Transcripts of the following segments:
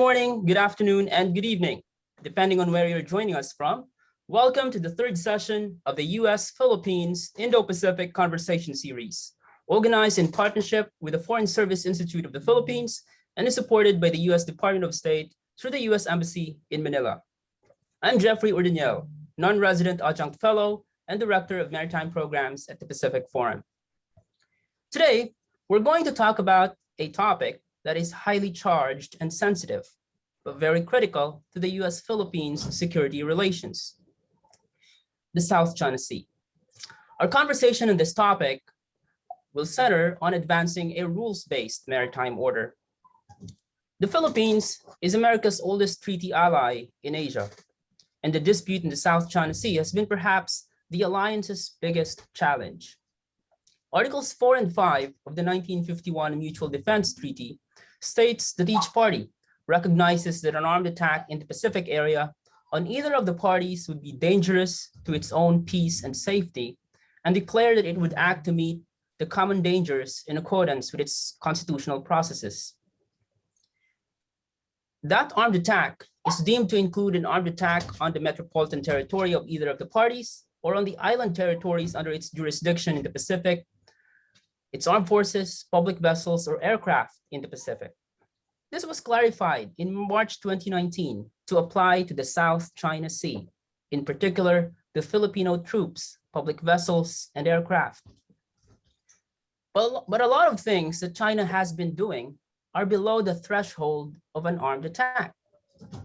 morning, good afternoon, and good evening, depending on where you're joining us from. Welcome to the third session of the U.S.-Philippines Indo-Pacific Conversation Series, organized in partnership with the Foreign Service Institute of the Philippines and is supported by the U.S. Department of State through the U.S. Embassy in Manila. I'm Jeffrey Ordonel, non-resident adjunct fellow and director of maritime programs at the Pacific Forum. Today, we're going to talk about a topic that is highly charged and sensitive, but very critical to the U.S.-Philippines security relations: the South China Sea. Our conversation on this topic will center on advancing a rules-based maritime order. The Philippines is America's oldest treaty ally in Asia, and the dispute in the South China Sea has been perhaps the alliance's biggest challenge. Articles 4 and 5 of the 1951 Mutual Defense Treaty states that each party recognizes that an armed attack in the Pacific area on either of the parties would be dangerous to its own peace and safety, and declare that it would act to meet the common dangers in accordance with its constitutional processes. That armed attack is deemed to include an armed attack on the metropolitan territory of either of the parties or on the island territories under its jurisdiction in the Pacific, its armed forces, public vessels, or aircraft in the Pacific. This was clarified in March 2019 to apply to the South China Sea, in particular, the Filipino troops, public vessels, and aircraft. But a lot of things that China has been doing are below the threshold of an armed attack.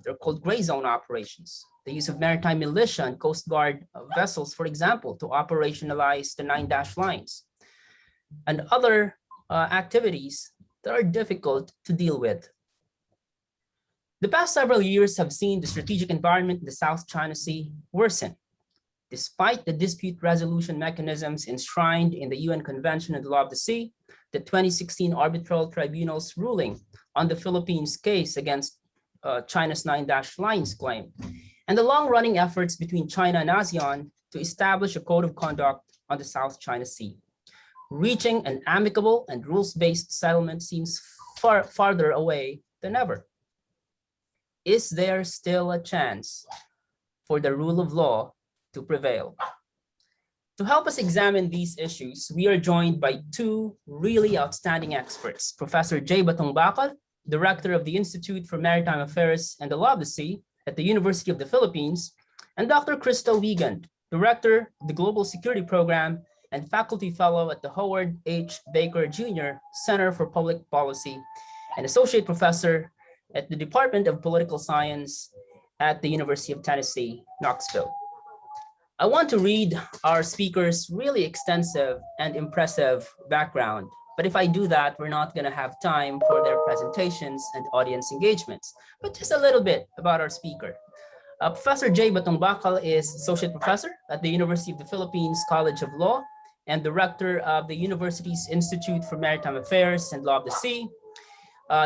They're called gray zone operations. The use of maritime militia and Coast Guard vessels, for example, to operationalize the 9-dash lines, and other activities that are difficult to deal with. The past several years have seen the strategic environment in the South China Sea worsen. Despite the dispute resolution mechanisms enshrined in the UN Convention on the Law of the Sea, the 2016 arbitral tribunal's ruling on the Philippines' case against China's 9-dash lines claim, and the long-running efforts between China and ASEAN to establish a code of conduct on the South China Sea. Reaching an amicable and rules-based settlement seems farther away than ever. Is there still a chance for the rule of law to prevail? To help us examine these issues, we are joined by two really outstanding experts: Professor J. Batongbacal, Director of the Institute for Maritime Affairs and the Law of the Sea at the University of the Philippines, and Dr. Krista Wiegand, Director of the Global Security Program and Faculty Fellow at the Howard H. Baker Jr. Center for Public Policy and Associate Professor at the Department of Political Science at the University of Tennessee, Knoxville. I want to read our speakers' really extensive and impressive background, but if I do that, we're not going to have time for their presentations and audience engagements. But just a little bit about our speaker. Professor J. Batongbacal is Associate Professor at the University of the Philippines College of Law and Director of the university's Institute for Maritime Affairs and Law of the Sea.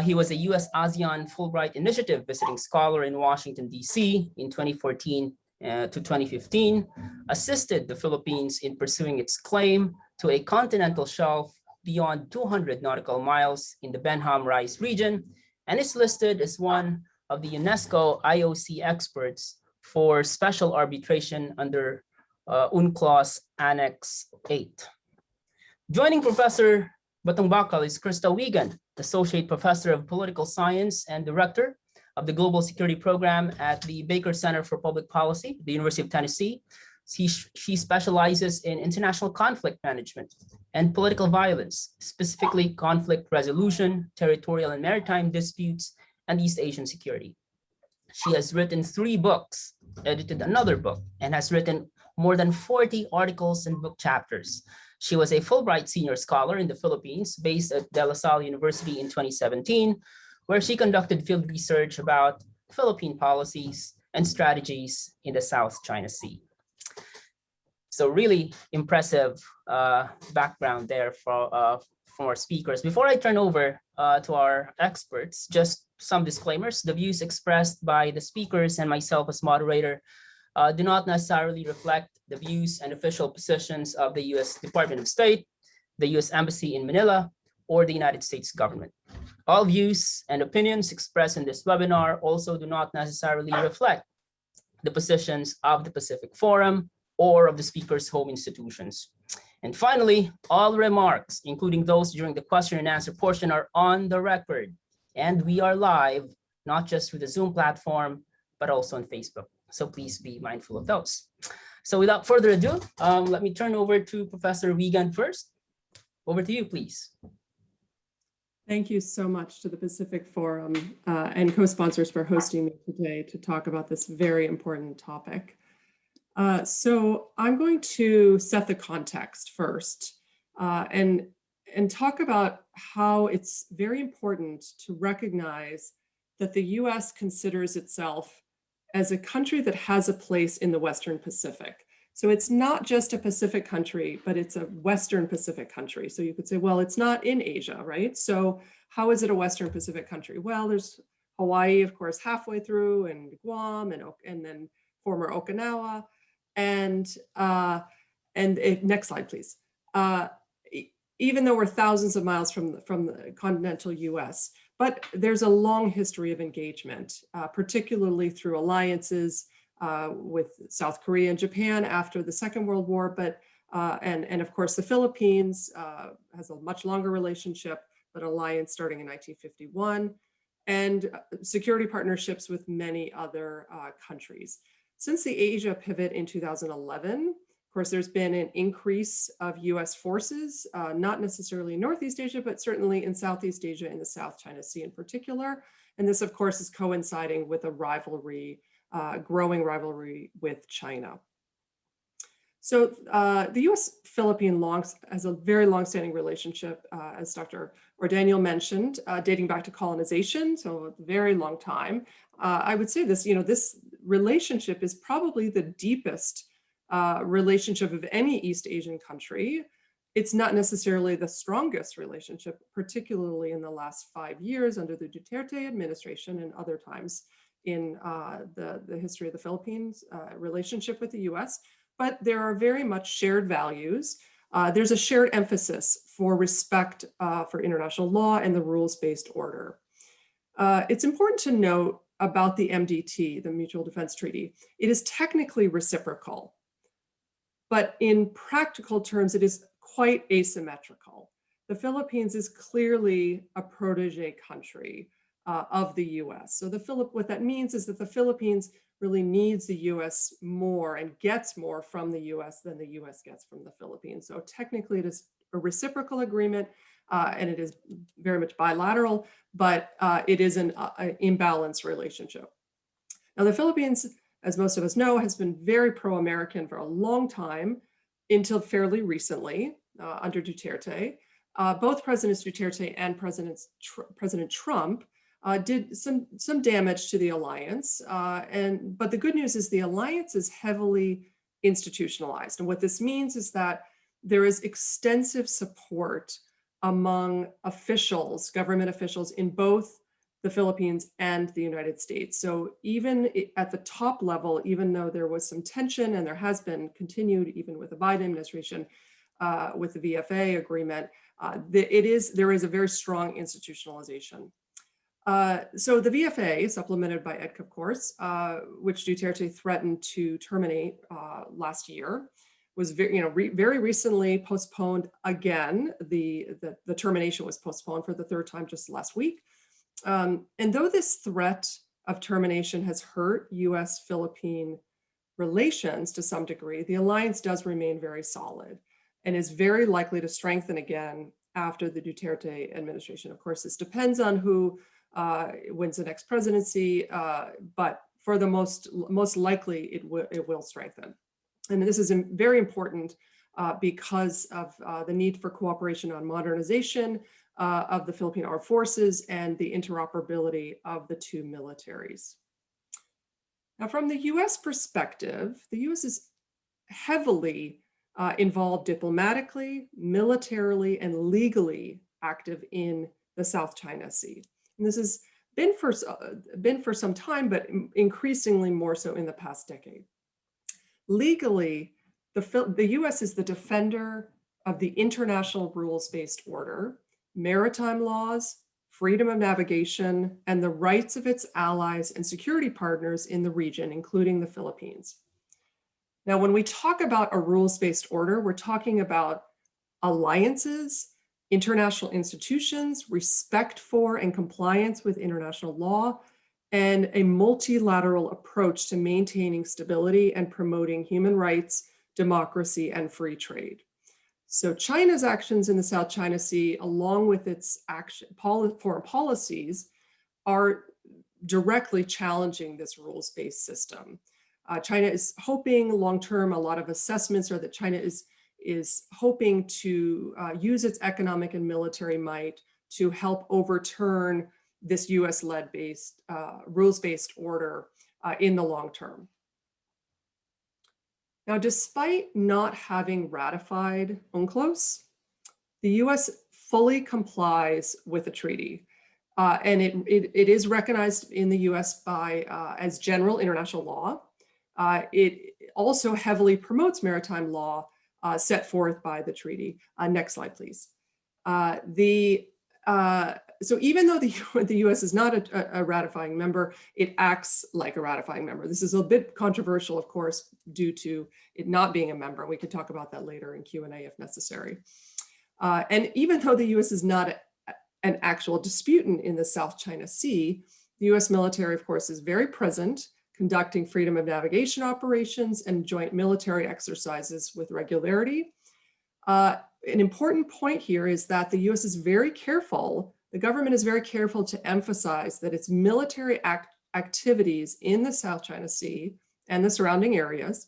He was a U.S. ASEAN Fulbright Initiative visiting scholar in Washington, D.C. in 2014 to 2015, assisted the Philippines in pursuing its claim to a continental shelf beyond 200 nautical miles in the Benham Rice region, and is listed as one of the UNESCO IOC experts for special arbitration under UNCLOS Annex 8. Joining Professor Batongbacal is Krista Wiegand, Associate Professor of Political Science and Director of the Global Security Program at the Baker Center for Public Policy at the University of Tennessee. She specializes in international conflict management and political violence, specifically conflict resolution, territorial and maritime disputes, and East Asian security. She has written 3 books, edited another book, and has written more than 40 articles and book chapters. She was a Fulbright Senior Scholar in the Philippines, based at De La Salle University in 2017, where she conducted field research about Philippine policies and strategies in the South China Sea. So really impressive background there for our speakers. Before I turn over to our experts, just some disclaimers. The views expressed by the speakers and myself as moderator do not necessarily reflect the views and official positions of the U.S. Department of State, the U.S. Embassy in Manila, or the United States government. All views and opinions expressed in this webinar also do not necessarily reflect the positions of the Pacific Forum or of the speaker's home institutions. And finally, all remarks, including those during the question and answer portion, are on the record. And we are live, not just through the Zoom platform, but also on Facebook. So please be mindful of those. So without further ado, let me turn over to Professor Wiegand first. Over to you, please. Thank you so much to the Pacific Forum and co-sponsors for hosting me today to talk about this very important topic. So I'm going to set the context first and talk about how it's very important to recognize that the US considers itself as a country that has a place in the Western Pacific. So it's not just a Pacific country, but it's a Western Pacific country. So you could say, well, it's not in Asia, right? So how is it a Western Pacific country? Well, there's Hawaii, of course, halfway through, and Guam, and then former Okinawa. And next slide, please. Even though we're thousands of miles from the continental US, but there's a long history of engagement, particularly through alliances with South Korea and Japan after the Second World War, but and of course the Philippines has a much longer relationship, but alliance starting in 1951, and security partnerships with many other countries. Since the Asia pivot in 2011, of course, there's been an increase of US forces, not necessarily in Northeast Asia, but certainly in Southeast Asia and the South China Sea in particular. And this, of course, is coinciding with a rivalry, growing rivalry with China. So the US-Philippine has a very long-standing relationship, as Dr. Ordaniel mentioned, dating back to colonization, so a very long time. I would say this, this relationship is probably the deepest relationship of any East Asian country. It's not necessarily the strongest relationship, particularly in the last 5 years under the Duterte administration and other times in the history of the Philippines relationship with the US. But there are very much shared values. There's a shared emphasis for respect for international law and the rules-based order. It's important to note about the MDT, the Mutual Defense Treaty. It is technically reciprocal, but in practical terms, it is quite asymmetrical. The Philippines is clearly a protege country of the US. So what that means is that the Philippines really needs the US more and gets more from the US than the US gets from the Philippines. So technically it is a reciprocal agreement and it is very much bilateral, but it is an imbalanced relationship. Now the Philippines, as most of us know, has been very pro-American for a long time until fairly recently under Duterte. Both Presidents Duterte and President Trump did some damage to the alliance. But the good news is the alliance is heavily institutionalized. And what this means is that there is extensive support among officials, government officials in both the Philippines and the United States. So even at the top level, even though there was some tension and there has been continued even with the Biden administration, with the VFA agreement, there is a very strong institutionalization. So the VFA, supplemented by EDCA, of course, which Duterte threatened to terminate last year, was very recently postponed again. The termination was postponed for the third time just last week. And though this threat of termination has hurt US-Philippine relations to some degree, the alliance does remain very solid and is very likely to strengthen again after the Duterte administration. Of course, this depends on who wins the next presidency, but for the most likely, it will strengthen. And this is very important because of the need for cooperation on modernization of the Philippine Armed Forces and the interoperability of the two militaries. Now, from the US perspective, the US is heavily involved diplomatically, militarily, and legally active in the South China Sea. And this has been for some time, but increasingly more so in the past decade. Legally, the US is the defender of the international rules-based order, maritime laws, freedom of navigation, and the rights of its allies and security partners in the region, including the Philippines. Now, when we talk about a rules-based order, we're talking about alliances, international institutions, respect for and compliance with international law, and a multilateral approach to maintaining stability and promoting human rights, democracy, and free trade. So China's actions in the South China Sea, along with its foreign policies, are directly challenging this rules-based system. China is hoping long-term, a lot of assessments are that China is hoping to use its economic and military might to help overturn this US-led rules-based order in the long term. Now, despite not having ratified UNCLOS, the US fully complies with the treaty. And it is recognized in the US as general international law. It also heavily promotes maritime law set forth by the treaty. Next slide, please. So even though the US is not a ratifying member, it acts like a ratifying member. This is a bit controversial, of course, due to it not being a member. We could talk about that later in Q&A if necessary. And even though the US is not an actual disputant in the South China Sea, the US military, of course, is very present, conducting freedom of navigation operations and joint military exercises with regularity. An important point here is that the US is very careful, the government is very careful to emphasize that its military activities in the South China Sea and the surrounding areas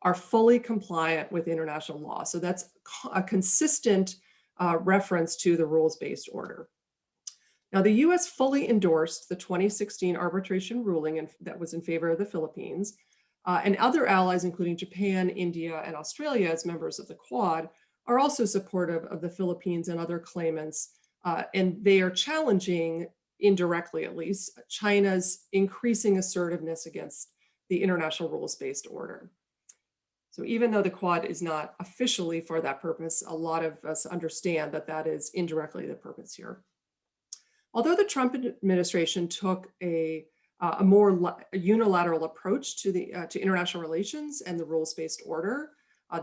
are fully compliant with international law. So that's a consistent reference to the rules-based order. Now, the US fully endorsed the 2016 arbitration ruling that was in favor of the Philippines, and other allies, including Japan, India, and Australia as members of the Quad, are also supportive of the Philippines and other claimants, and they are challenging, indirectly at least, China's increasing assertiveness against the international rules-based order. So even though the Quad is not officially for that purpose, a lot of us understand that that is indirectly the purpose here. Although the Trump administration took a more unilateral approach to international relations and the rules-based order,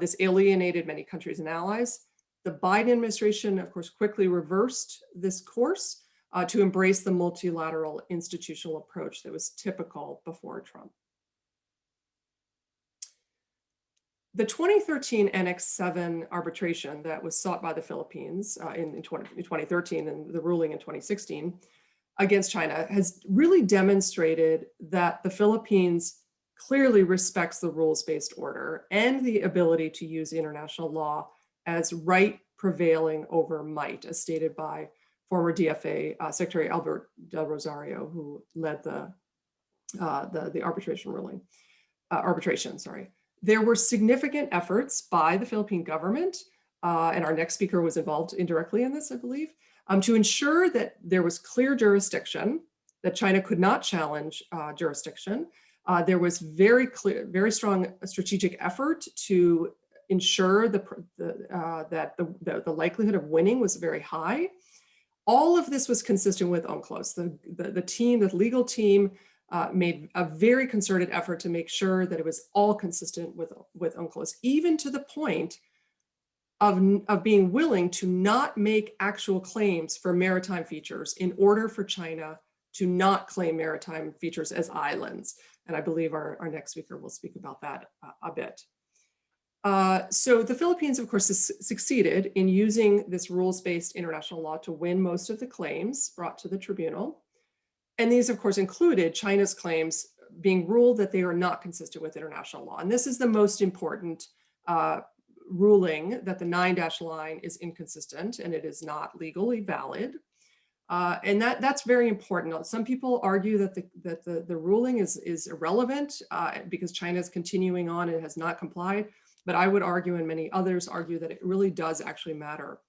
this alienated many countries and allies. The Biden administration, of course, quickly reversed this course to embrace the multilateral institutional approach that was typical before Trump. The 2013 Annex 7 arbitration that was sought by the Philippines in 2013 and the ruling in 2016 against China has really demonstrated that the Philippines clearly respects the rules-based order and the ability to use international law as right prevailing over might, as stated by former DFA Secretary Albert Del Rosario, who led the arbitration. There were significant efforts by the Philippine government, and our next speaker was involved indirectly in this, I believe, to ensure that there was clear jurisdiction, that China could not challenge jurisdiction. There was very strong strategic effort to ensure that the likelihood of winning was very high. All of this was consistent with UNCLOS. The legal team made a very concerted effort to make sure that it was all consistent with UNCLOS, even to the point of being willing to not make actual claims for maritime features in order for China to not claim maritime features as islands. And I believe our next speaker will speak about that a bit. So the Philippines, of course, succeeded in using this rules-based international law to win most of the claims brought to the tribunal. And these, of course, included China's claims being ruled that they are not consistent with international law. And this is the most important ruling, that the 9-dash line is inconsistent and it is not legally valid. And that's very important. Some people argue that the ruling is irrelevant because China is continuing on and has not complied. But I would argue, and many others argue, that it really does actually matter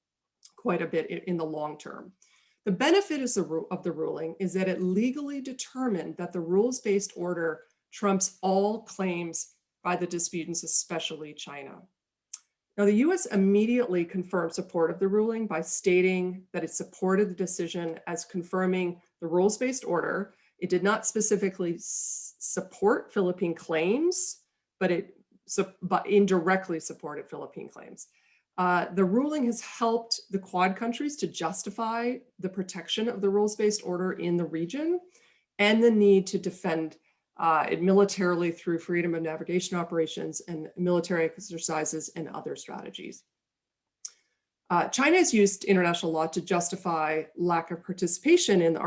quite a bit in the long term. The benefit of the ruling is that it legally determined that the rules-based order trumps all claims by the disputants, especially China. Now, the US immediately confirmed support of the ruling by stating that it supported the decision as confirming the rules-based order. It did not specifically support Philippine claims, but it indirectly supported Philippine claims. The ruling has helped the Quad countries to justify the protection of the rules-based order in the region and the need to defend it militarily through freedom of navigation operations and military exercises and other strategies. China has used international law to justify lack of participation in the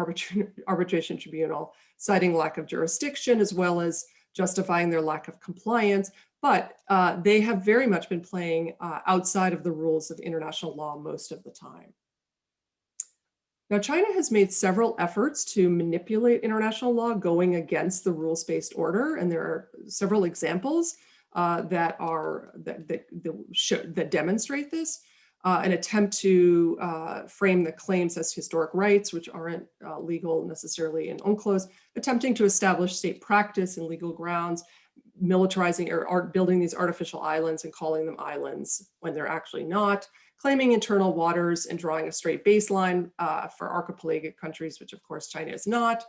arbitration tribunal, citing lack of jurisdiction, as well as justifying their lack of compliance. But they have very much been playing outside of the rules of international law most of the time. Now, China has made several efforts to manipulate international law going against the rules-based order, and there are several examples that demonstrate this. An attempt to frame the claims as historic rights, which aren't legal necessarily in UNCLOS, attempting to establish state practice and legal grounds, militarizing or building these artificial islands and calling them islands when they're actually not, claiming internal waters and drawing a straight baseline for archipelagic countries, which of course China is not,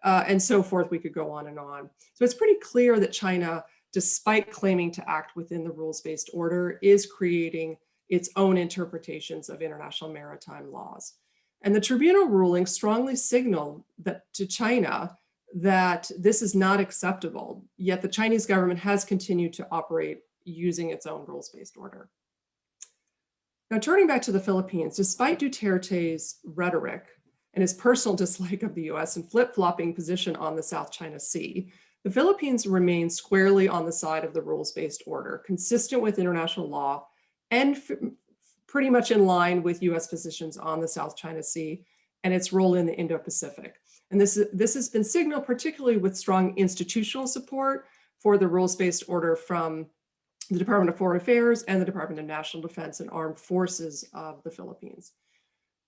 and so forth. We could go on and on. So it's pretty clear that China, despite claiming to act within the rules-based order, is creating its own interpretations of international maritime laws. And the tribunal ruling strongly signaled that to China that this is not acceptable, yet the Chinese government has continued to operate using its own rules-based order. Now, turning back to the Philippines, despite Duterte's rhetoric and his personal dislike of the US and flip-flopping position on the South China Sea, the Philippines remain squarely on the side of the rules-based order, consistent with international law and pretty much in line with US positions on the South China Sea and its role in the Indo-Pacific. And this has been signaled particularly with strong institutional support for the rules-based order from the Department of Foreign Affairs and the Department of National Defense and Armed Forces of the Philippines.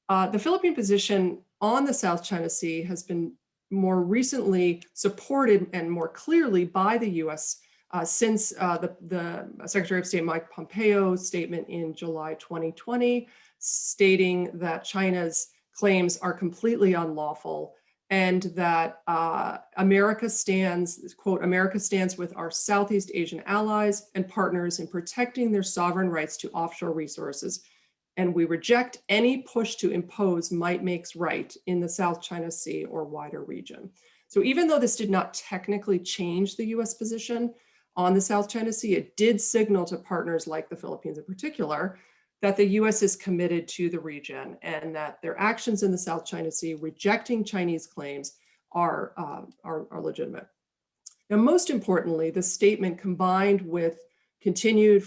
The Philippine position on the South China Sea has been more recently supported and more clearly by the US since the Secretary of State Mike Pompeo's statement in July 2020, stating that China's claims are completely unlawful and that America stands, quote, America stands with our Southeast Asian allies and partners in protecting their sovereign rights to offshore resources. And we reject any push to impose might makes right in the South China Sea or wider region. So even though this did not technically change the US position on the South China Sea, it did signal to partners like the Philippines in particular that the US is committed to the region and that their actions in the South China Sea rejecting Chinese claims are legitimate. Now, most importantly, the statement combined with continued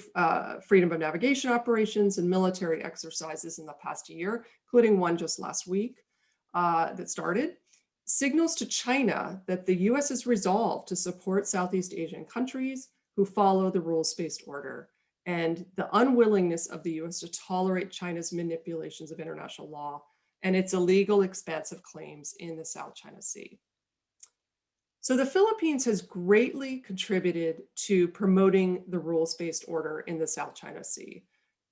freedom of navigation operations and military exercises in the past year, including one just last week that started, signals to China that the US is resolved to support Southeast Asian countries who follow the rules-based order and the unwillingness of the US to tolerate China's manipulations of international law and its illegal expansive claims in the South China Sea. So the Philippines has greatly contributed to promoting the rules-based order in the South China Sea.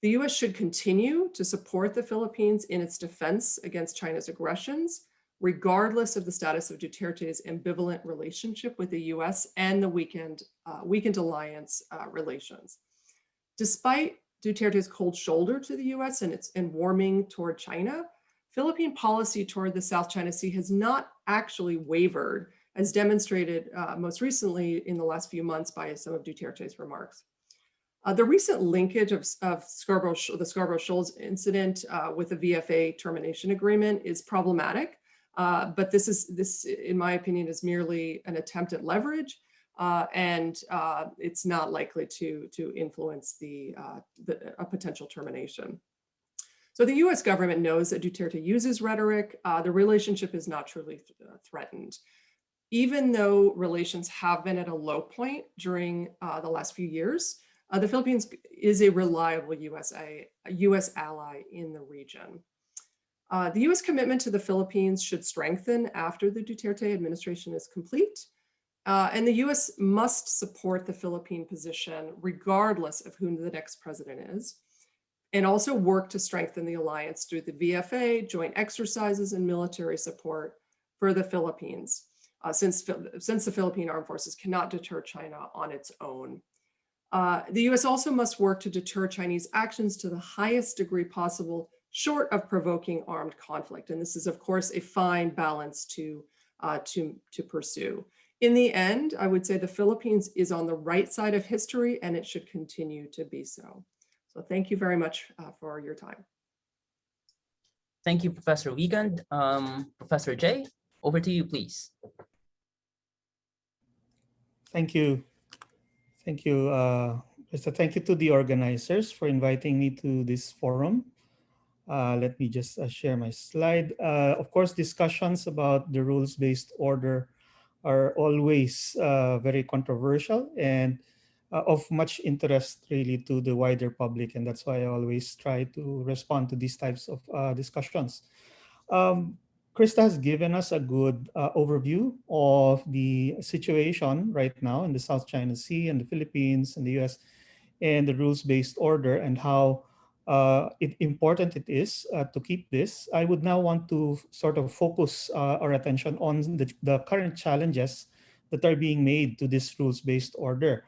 The US should continue to support the Philippines in its defense against China's aggressions, regardless of the status of Duterte's ambivalent relationship with the US and the weakened alliance relations. Despite Duterte's cold shoulder to the US and warming toward China, Philippine policy toward the South China Sea has not actually wavered, as demonstrated most recently in the last few months by some of Duterte's remarks. The recent linkage of the Scarborough Shoals incident with the VFA termination agreement is problematic, but this, in my opinion, is merely an attempt at leverage, and it's not likely to influence a potential termination. So the US government knows that Duterte uses rhetoric. The relationship is not truly threatened. Even though relations have been at a low point during the last few years, the Philippines is a reliable US ally in the region. The US commitment to the Philippines should strengthen after the Duterte administration is complete. And the US must support the Philippine position regardless of who the next president is, and also work to strengthen the alliance through the VFA, joint exercises, and military support for the Philippines, since the Philippine Armed Forces cannot deter China on its own. The US also must work to deter Chinese actions to the highest degree possible, short of provoking armed conflict. And this is, of course, a fine balance to pursue. In the end, I would say the Philippines is on the right side of history, and it should continue to be so. So thank you very much for your time. Thank you, Professor Wiegand. Professor Jay, over to you, please. Thank you. Thank you, Krista. Thank you to the organizers for inviting me to this forum. Let me just share my slide. Of course, discussions about the rules-based order are always very controversial and of much interest really to the wider public. And that's why I always try to respond to these types of discussions. Krista has given us a good overview of the situation right now in the South China Sea and the Philippines and the US and the rules-based order and how important it is to keep this. I would now want to sort of focus our attention on the current challenges that are being made to this rules-based order.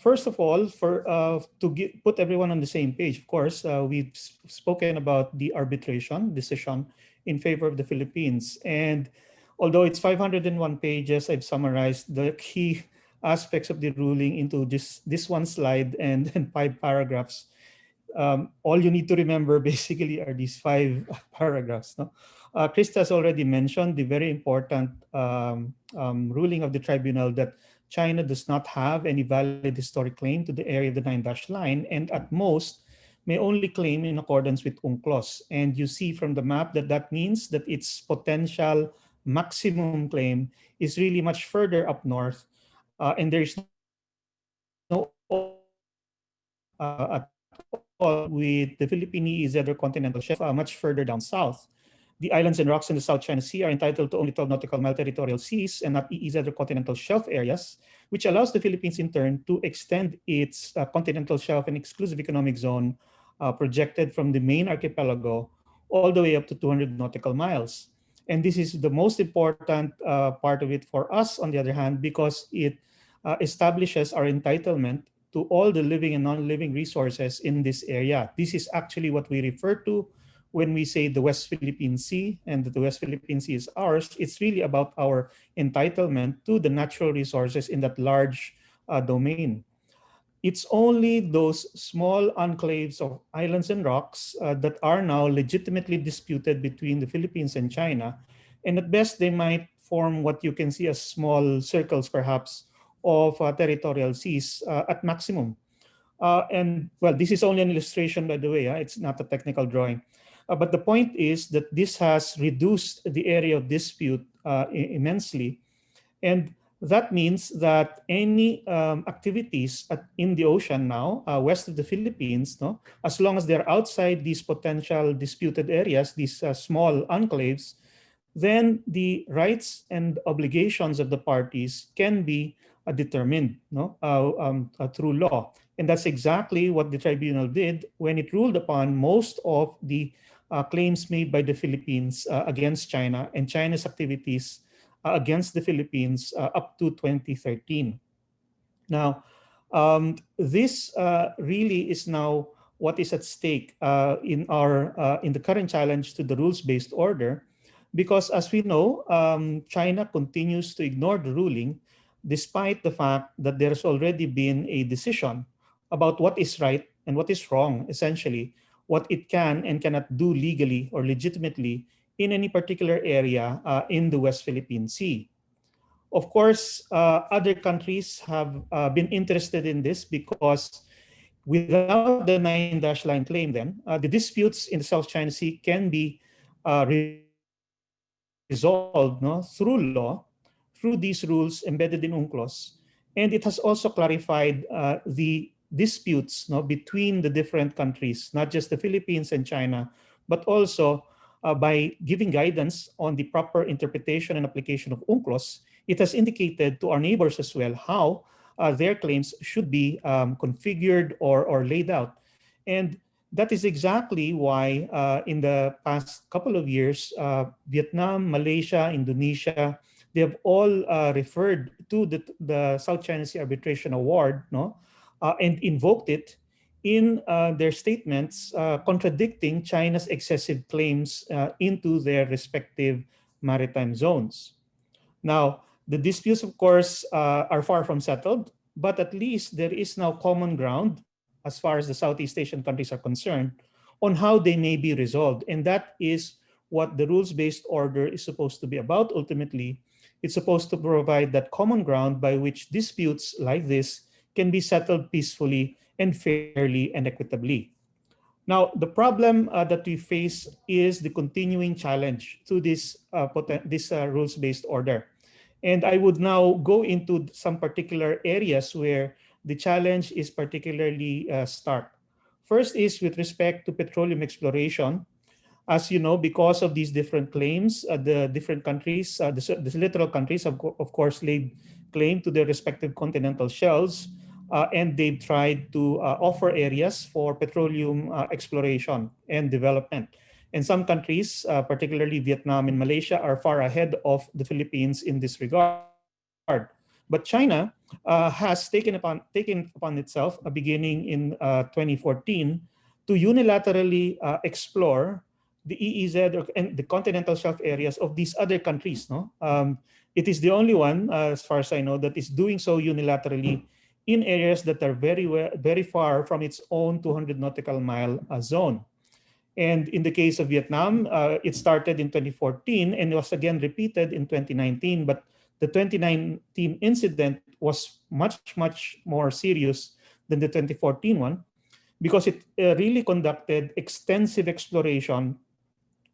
First of all, put everyone on the same page, of course, we've spoken about the arbitration decision in favor of the Philippines. And although it's 501 pages, I've summarized the key aspects of the ruling into this one slide and 5 paragraphs. All you need to remember basically are these 5 paragraphs. No? Krista has already mentioned the very important ruling of the tribunal that China does not have any valid historic claim to the area of the 9-dash line, and at most may only claim in accordance with UNCLOS. And you see from the map that that means that its potential maximum claim is really much further up north, and there is no at all with the Philippine EEZ or continental shelf much further down south. The islands and rocks in the South China Sea are entitled to only 12 nautical mile territorial seas and not EEZ or continental shelf areas, which allows the Philippines in turn to extend its continental shelf and exclusive economic zone projected from the main archipelago all the way up to 200 nautical miles. And this is the most important part of it for us, on the other hand, because it establishes our entitlement to all the living and non-living resources in this area. This is actually what we refer to when we say the West Philippine Sea and that the West Philippine Sea is ours. It's really about our entitlement to the natural resources in that large domain. It's only those small enclaves of islands and rocks that are now legitimately disputed between the Philippines and China. And at best, they might form what you can see as small circles, perhaps, of territorial seas at maximum. And well, this is only an illustration, by the way. It's not a technical drawing. But the point is that this has reduced the area of dispute immensely. And that means that any activities in the ocean now, west of the Philippines, no, as long as they're outside these potential disputed areas, these small enclaves, then the rights and obligations of the parties can be determined, no, through law. And that's exactly what the tribunal did when it ruled upon most of the claims made by the Philippines against China and China's activities against the Philippines up to 2013. Now, this really is now what is at stake in the current challenge to the rules-based order, because as we know, China continues to ignore the ruling despite the fact that there's already been a decision about what is right and what is wrong, essentially, what it can and cannot do legally or legitimately in any particular area in the West Philippine Sea. Of course, other countries have been interested in this because without the 9-dash line claim, then the disputes in the South China Sea can be resolved, no, through law, through these rules embedded in UNCLOS. And it has also clarified the disputes, no, between the different countries, not just the Philippines and China, but also by giving guidance on the proper interpretation and application of UNCLOS it has indicated to our neighbors as well how their claims should be configured or laid out. And that is exactly why in the past couple of years, Vietnam, Malaysia, Indonesia, they have all referred to the South China Sea Arbitration Award, no, and invoked it in their statements contradicting China's excessive claims into their respective maritime zones. Now, the disputes, of course, are far from settled, but at least there is now common ground as far as the Southeast Asian countries are concerned on how they may be resolved. And that is what the rules-based order is supposed to be about ultimately. It's supposed to provide that common ground by which disputes like this can be settled peacefully and fairly and equitably. Now, the problem that we face is the continuing challenge to this rules-based order. And I would now go into some particular areas where the challenge is particularly stark. First is with respect to petroleum exploration. As you know, because of these different claims, the different countries, the littoral countries, of course, laid claim to their respective continental shelves, and they've tried to offer areas for petroleum exploration and development. And some countries, particularly Vietnam and Malaysia, are far ahead of the Philippines in this regard. But China has taken upon itself, beginning in 2014, to unilaterally explore the EEZ and the continental shelf areas of these other countries. No, it is the only one, as far as I know, that is doing so unilaterally in areas that are very far from its own 200 nautical mile zone. And in the case of Vietnam, it started in 2014 and was again repeated in 2019. But the 2019 incident was much more serious than the 2014 one because it really conducted extensive exploration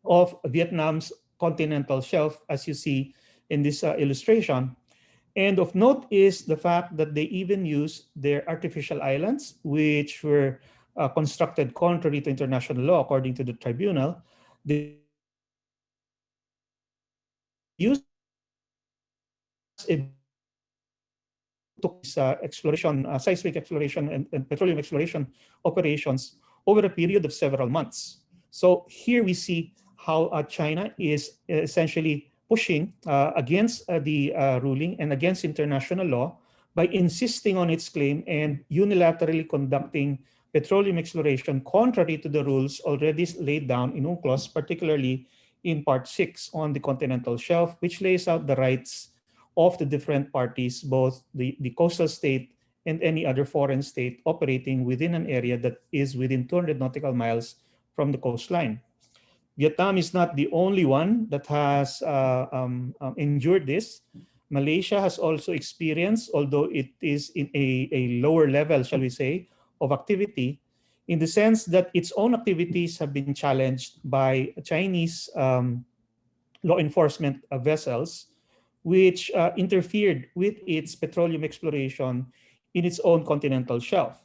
of Vietnam's continental shelf, as you see in this illustration. And of note is the fact that they even used their artificial islands, which were constructed contrary to international law, according to the tribunal. They used a exploration, seismic exploration and petroleum exploration operations over a period of several months. So here we see how China is essentially pushing against the ruling and against international law by insisting on its claim and unilaterally conducting petroleum exploration contrary to the rules already laid down in UNCLOS, particularly in Part 6 on the continental shelf, which lays out the rights of the different parties, both the coastal state and any other foreign state operating within an area that is within 200 nautical miles from the coastline. Vietnam is not the only one that has endured this. Malaysia has also experienced, although it is in a lower level, shall we say, of activity, in the sense that its own activities have been challenged by Chinese law enforcement vessels, which interfered with its petroleum exploration in its own continental shelf.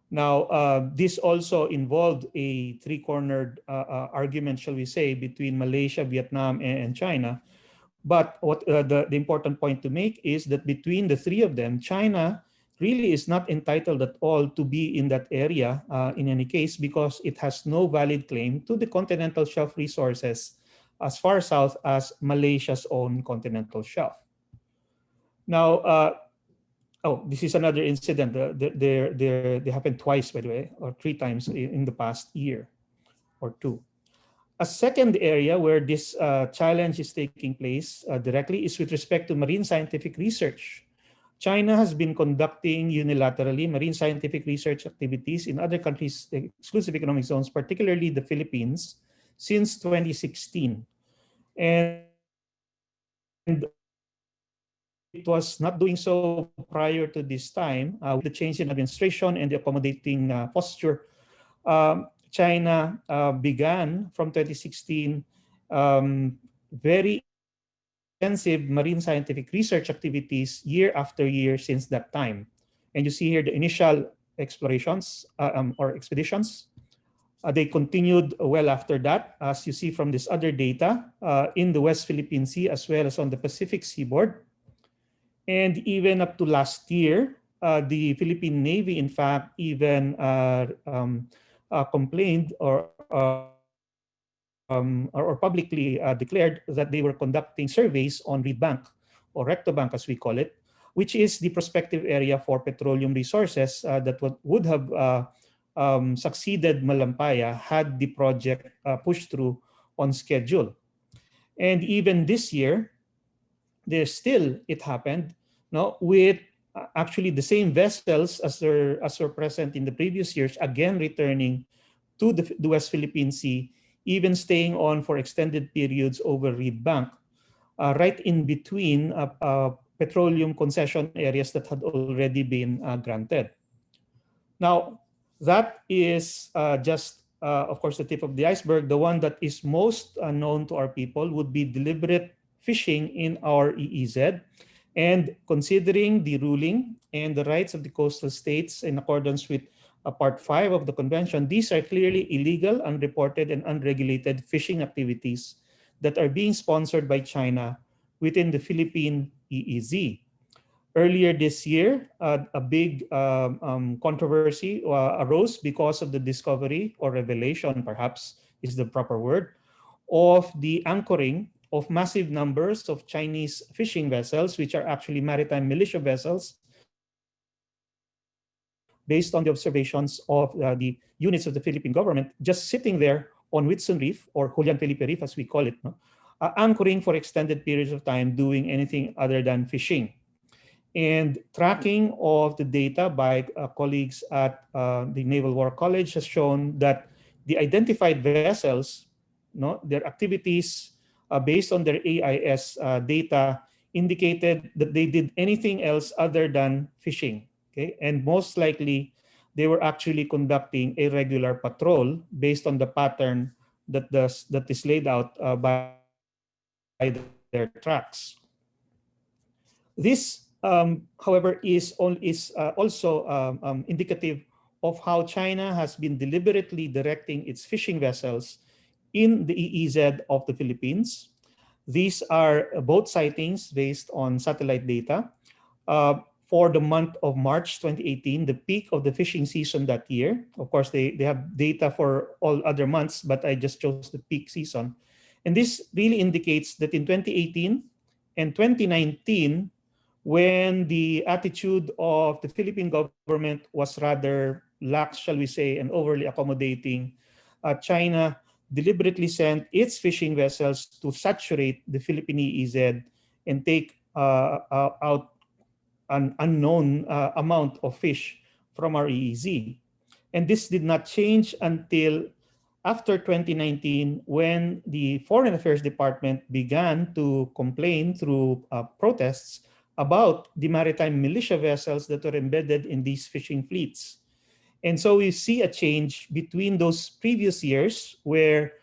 Now, this also involved a three-cornered argument, shall we say, between Malaysia, Vietnam, and China. But what the important point to make is that between the three of them, China really is not entitled at all to be in that area in any case, because it has no valid claim to the continental shelf resources as far south as Malaysia's own continental shelf. Now, this is another incident. They happened twice, by the way, or three times in the past year or two. A second area where this challenge is taking place directly is with respect to marine scientific research. China has been conducting unilaterally marine scientific research activities in other countries' exclusive economic zones, particularly the Philippines, since 2016. And it was not doing so prior to this time. With the change in administration and the accommodating posture, China began from 2016 very intensive marine scientific research activities year after year since that time. And you see here the initial explorations or expeditions. They continued well after that, as you see from this other data in the West Philippine Sea as well as on the Pacific seaboard. And even up to last year, the Philippine Navy, in fact, even complained or publicly declared that they were conducting surveys on Reed Bank, or Recto Bank as we call it, which is the prospective area for petroleum resources that would have succeeded Malampaya had the project pushed through on schedule. And even this year, it happened, no, with actually the same vessels as were present in the previous years, again returning to the West Philippine Sea, even staying on for extended periods over Reed Bank, right in between petroleum concession areas that had already been granted. Now, that is just, of course, the tip of the iceberg. The one that is most known to our people would be deliberate fishing in our EEZ. And considering the ruling and the rights of the coastal states in accordance with Part 5 of the Convention, these are clearly illegal, unreported, and unregulated fishing activities that are being sponsored by China within the Philippine EEZ. Earlier this year, a big controversy arose because of the discovery, or revelation perhaps is the proper word, of the anchoring of massive numbers of Chinese fishing vessels, which are actually maritime militia vessels, based on the observations of the units of the Philippine government, just sitting there on Whitsun Reef, or Julian Felipe Reef as we call it, no? Anchoring for extended periods of time, doing anything other than fishing. And tracking of the data by colleagues at the Naval War College has shown that the identified vessels, no, their activities based on their AIS data indicated that they did anything else other than fishing. Okay, and most likely they were actually conducting a regular patrol based on the pattern that is laid out by their tracks. This, however, is also indicative of how China has been deliberately directing its fishing vessels in the EEZ of the Philippines. These are boat sightings based on satellite data. For the month of March 2018, the peak of the fishing season that year. Of course, they have data for all other months, but I just chose the peak season. And this really indicates that in 2018 and 2019, when the attitude of the Philippine government was rather lax, shall we say, and overly accommodating, China deliberately sent its fishing vessels to saturate the Philippine EEZ and take out an unknown amount of fish from our EEZ. And this did not change until after 2019, when the Foreign Affairs Department began to complain through protests about the maritime militia vessels that were embedded in these fishing fleets. And so we see a change between those previous years where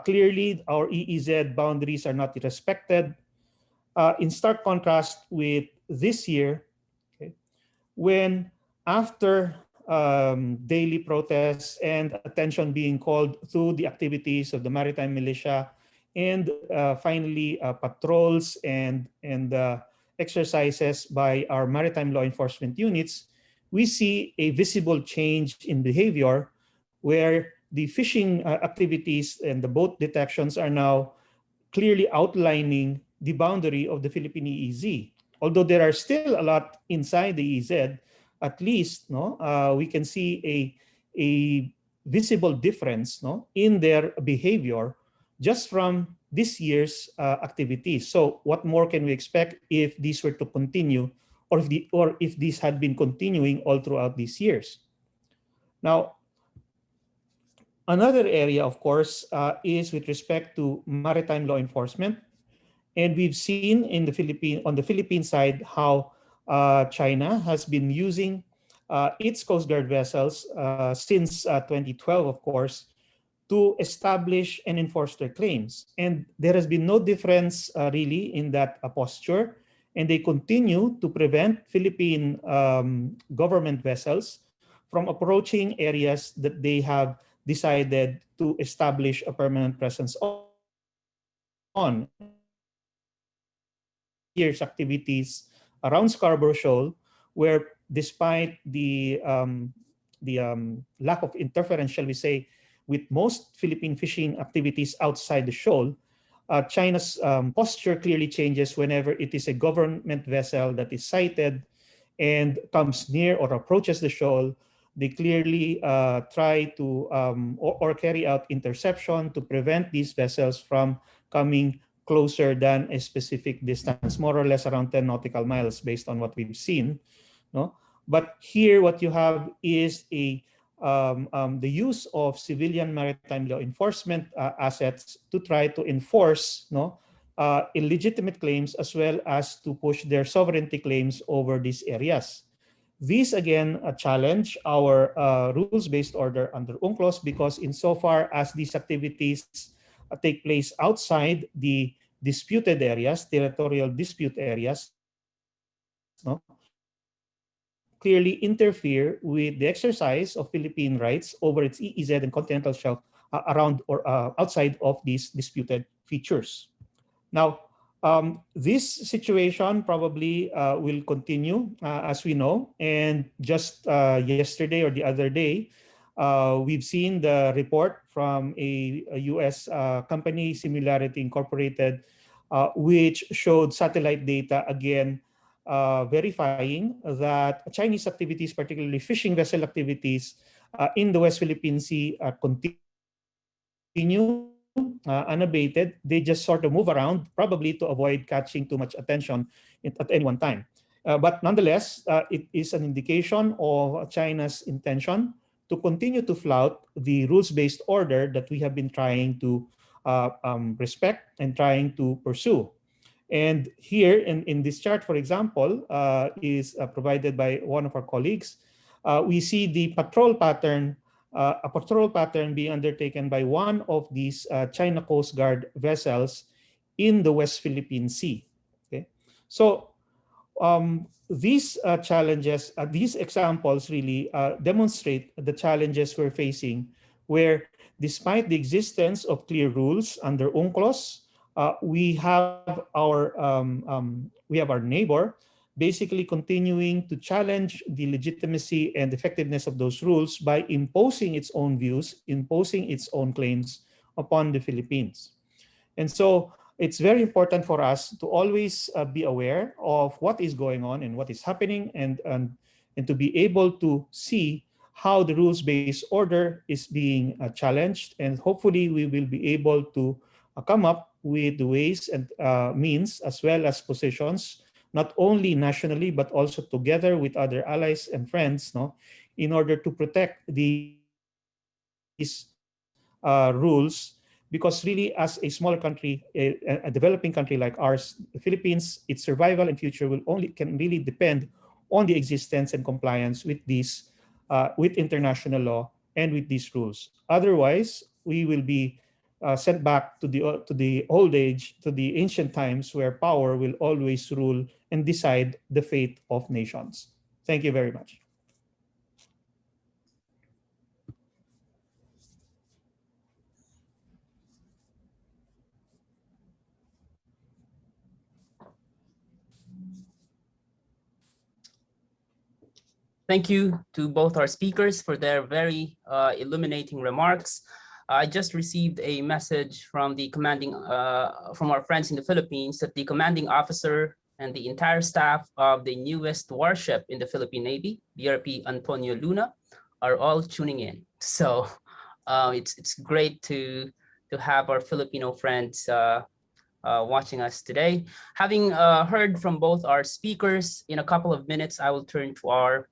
clearly our EEZ boundaries are not respected, in stark contrast with this year, okay, when after daily protests and attention being called through the activities of the maritime militia, and finally patrols and exercises by our maritime law enforcement units, we see a visible change in behavior where the fishing activities and the boat detections are now clearly outlining the boundary of the Philippine EEZ. Although there are still a lot inside the EEZ, at least no, we can see a visible difference, no, in their behavior just from this year's activities. So what more can we expect if these were to continue, or if these had been continuing all throughout these years? Now, another area, of course, is with respect to maritime law enforcement. And we've seen on the Philippine side how China has been using its Coast Guard vessels since 2012, of course, to establish and enforce their claims. And there has been no difference really in that posture. And they continue to prevent Philippine government vessels from approaching areas that they have decided to establish a permanent presence on. And this year's activities around Scarborough Shoal, where despite the lack of interference, shall we say, with most Philippine fishing activities outside the shoal, China's posture clearly changes whenever it is a government vessel that is sighted and comes near or approaches the shoal. They clearly try to or carry out interception to prevent these vessels from coming closer than a specific distance, more or less around 10 nautical miles based on what we've seen. No? But here what you have is the use of civilian maritime law enforcement assets to try to enforce illegitimate claims as well as to push their sovereignty claims over these areas. These again challenge our rules-based order under UNCLOS because insofar as these activities take place outside the disputed areas, territorial dispute areas, clearly interfere with the exercise of Philippine rights over its EEZ and continental shelf around or outside of these disputed features. Now, this situation probably will continue, as we know. And just yesterday or the other day, we've seen the report from a US company, Similarity Incorporated, which showed satellite data again verifying that Chinese activities, particularly fishing vessel activities in the West Philippine Sea, continue unabated. They just sort of move around, probably to avoid catching too much attention at any one time. But nonetheless, it is an indication of China's intention to continue to flout the rules-based order that we have been trying to respect and trying to pursue. And here in this chart, for example, is provided by one of our colleagues. We see the patrol pattern, a patrol pattern being undertaken by one of these China Coast Guard vessels in the West Philippine Sea. Okay, so these challenges, these examples really demonstrate the challenges we're facing, where despite the existence of clear rules under UNCLOS, we have our neighbor basically continuing to challenge the legitimacy and effectiveness of those rules by imposing its own views, imposing its own claims upon the Philippines. And so it's very important for us to always be aware of what is going on and what is happening, and to be able to see how the rules-based order is being challenged. And hopefully we will be able to come up with the ways and means as well as positions, not only nationally, but also together with other allies and friends, in order to protect these rules. Because really, as a smaller country, a developing country like ours, the Philippines, its survival and future can really depend on the existence and compliance with these, with international law and with these rules. Otherwise, we will be sent back to the old age, to the ancient times, where power will always rule and decide the fate of nations. Thank you very much. Thank you to both our speakers for their very illuminating remarks. I just received a message from the from our friends in the Philippines that the commanding officer and the entire staff of the newest warship in the Philippine Navy, BRP Antonio Luna, are all tuning in. So it's great to have our Filipino friends watching us today. Having heard from both our speakers, in a couple of minutes, I will turn to our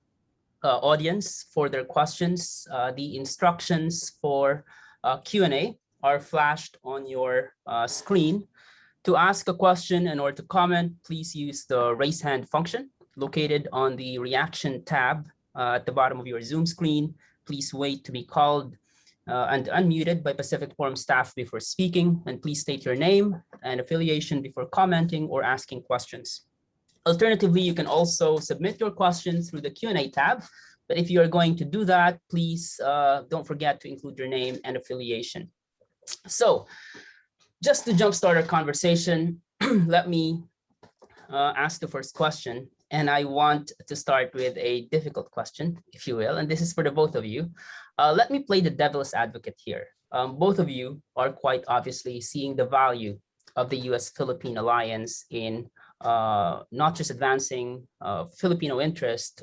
audience for their questions. The instructions for Q&A are flashed on your screen. To ask a question and or to comment, please use the raise hand function located on the reaction tab at the bottom of your Zoom screen. Please wait to be called and unmuted by Pacific Forum staff before speaking, and please state your name and affiliation before commenting or asking questions. Alternatively, you can also submit your questions through the Q&A tab, but if you are going to do that, please don't forget to include your name and affiliation. So just to jumpstart our conversation, let me ask the first question. And I want to start with a difficult question, if you will, and this is for the both of you. Let me play the devil's advocate here. Both of you are quite obviously seeing the value of the US-Philippine alliance in not just advancing Filipino interest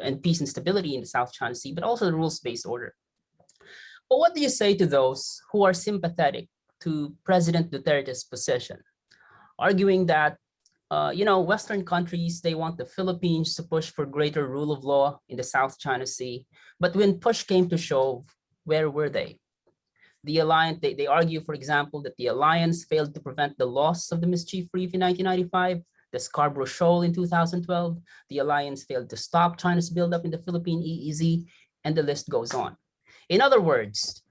and peace and stability in the South China Sea, but also the rules-based order. But what do you say to those who are sympathetic to President Duterte's position, arguing that Western countries, they want the Philippines to push for greater rule of law in the South China Sea, but when push came to shove, where were they? The alliance, they argue, for example, that the alliance failed to prevent the loss of the Mischief Reef in 1995, the Scarborough Shoal in 2012, the alliance failed to stop China's buildup in the Philippine EEZ, and the list goes on. In other words,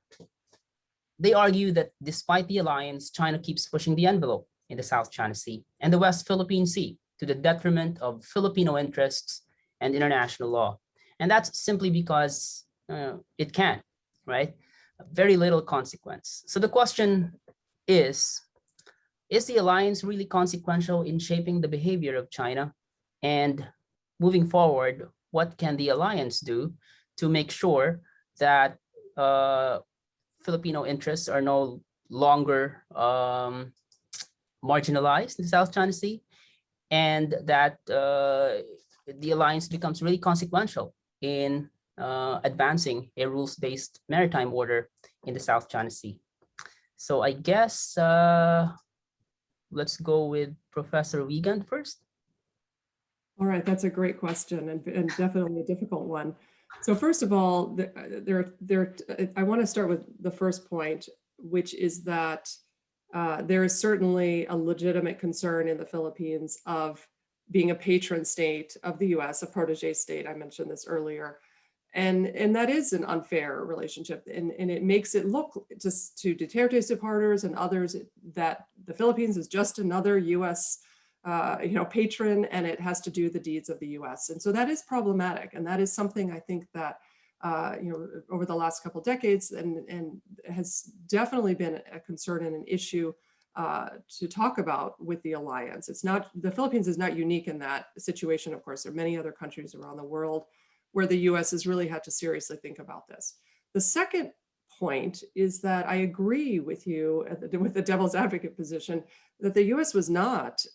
they argue that despite the alliance, China keeps pushing the envelope in the South China Sea and the West Philippine Sea to the detriment of Filipino interests and international law. And that's simply because it can, right? Very little consequence. So the question is the alliance really consequential in shaping the behavior of China? And moving forward, what can the alliance do to make sure that Filipino interests are no longer marginalized in the South China Sea, and that the alliance becomes really consequential in advancing a rules-based maritime order in the South China Sea? So I guess let's go with Professor Wiegand first. All right, that's a great question and definitely a difficult one. So first of all, I want to start with the first point, which is that there is certainly a legitimate concern in the Philippines of being a patron state of the US, a protege state. I mentioned this earlier. And that is an unfair relationship. And it makes it look just to Duterte's supporters and others that the Philippines is just another US patron, and it has to do the deeds of the US. And so that is problematic. And that is something I think that over the last couple of decades and has definitely been a concern and an issue to talk about with the alliance. It's not, the Philippines is not unique in that situation. Of course, there are many other countries around the world where the US has really had to seriously think about this. The second point is that I agree with you with the devil's advocate position that the US was not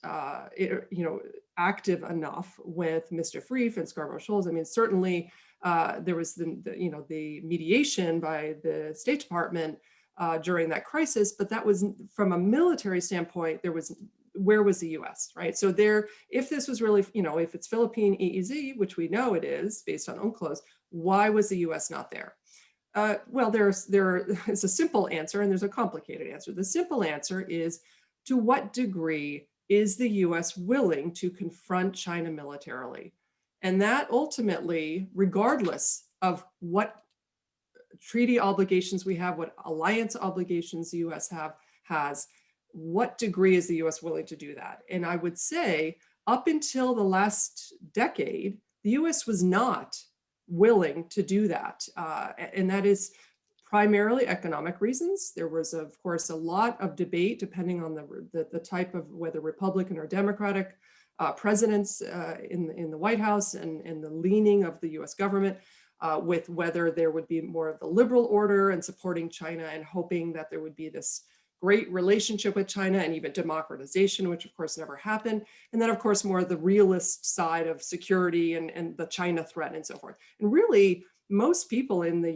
active enough with Mischief Reef and Scarborough Shoals. I mean, certainly there was the mediation by the State Department during that crisis, but that was from a military standpoint, where was the US, right? So if this was really, if it's Philippine EEZ, which we know it is based on UNCLOS, why was the US not there? Well, there's a simple answer and there's a complicated answer. The simple answer is, to what degree is the US willing to confront China militarily? And that ultimately, regardless of what treaty obligations we have, what alliance obligations the US has, what degree is the US willing to do that? And I would say up until the last decade, the US was not willing to do that. And that is primarily economic reasons. There was, of course, a lot of debate depending on the type of whether Republican or Democratic presidents in the White House and the leaning of the US government with whether there would be more of the liberal order and supporting China and hoping that there would be this great relationship with China and even democratization, which of course never happened. And then of course, more the realist side of security and the China threat and so forth. And really, most people in the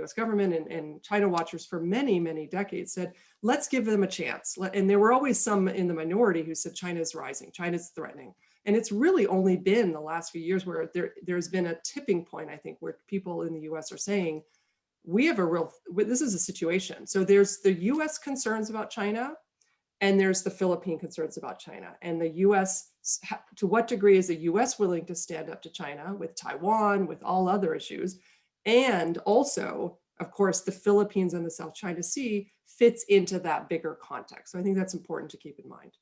US government and China watchers for many, many decades said, let's give them a chance. And there were always some in the minority who said China's rising, China's threatening. And it's really only been the last few years where there's been a tipping point, I think, where people in the US are saying, this is a situation. So there's the US concerns about China, and there's the Philippine concerns about China. And the US, to what degree is the US willing to stand up to China with Taiwan, with all other issues? And also, of course, the Philippines and the South China Sea fits into that bigger context. So I think that's important to keep in mind.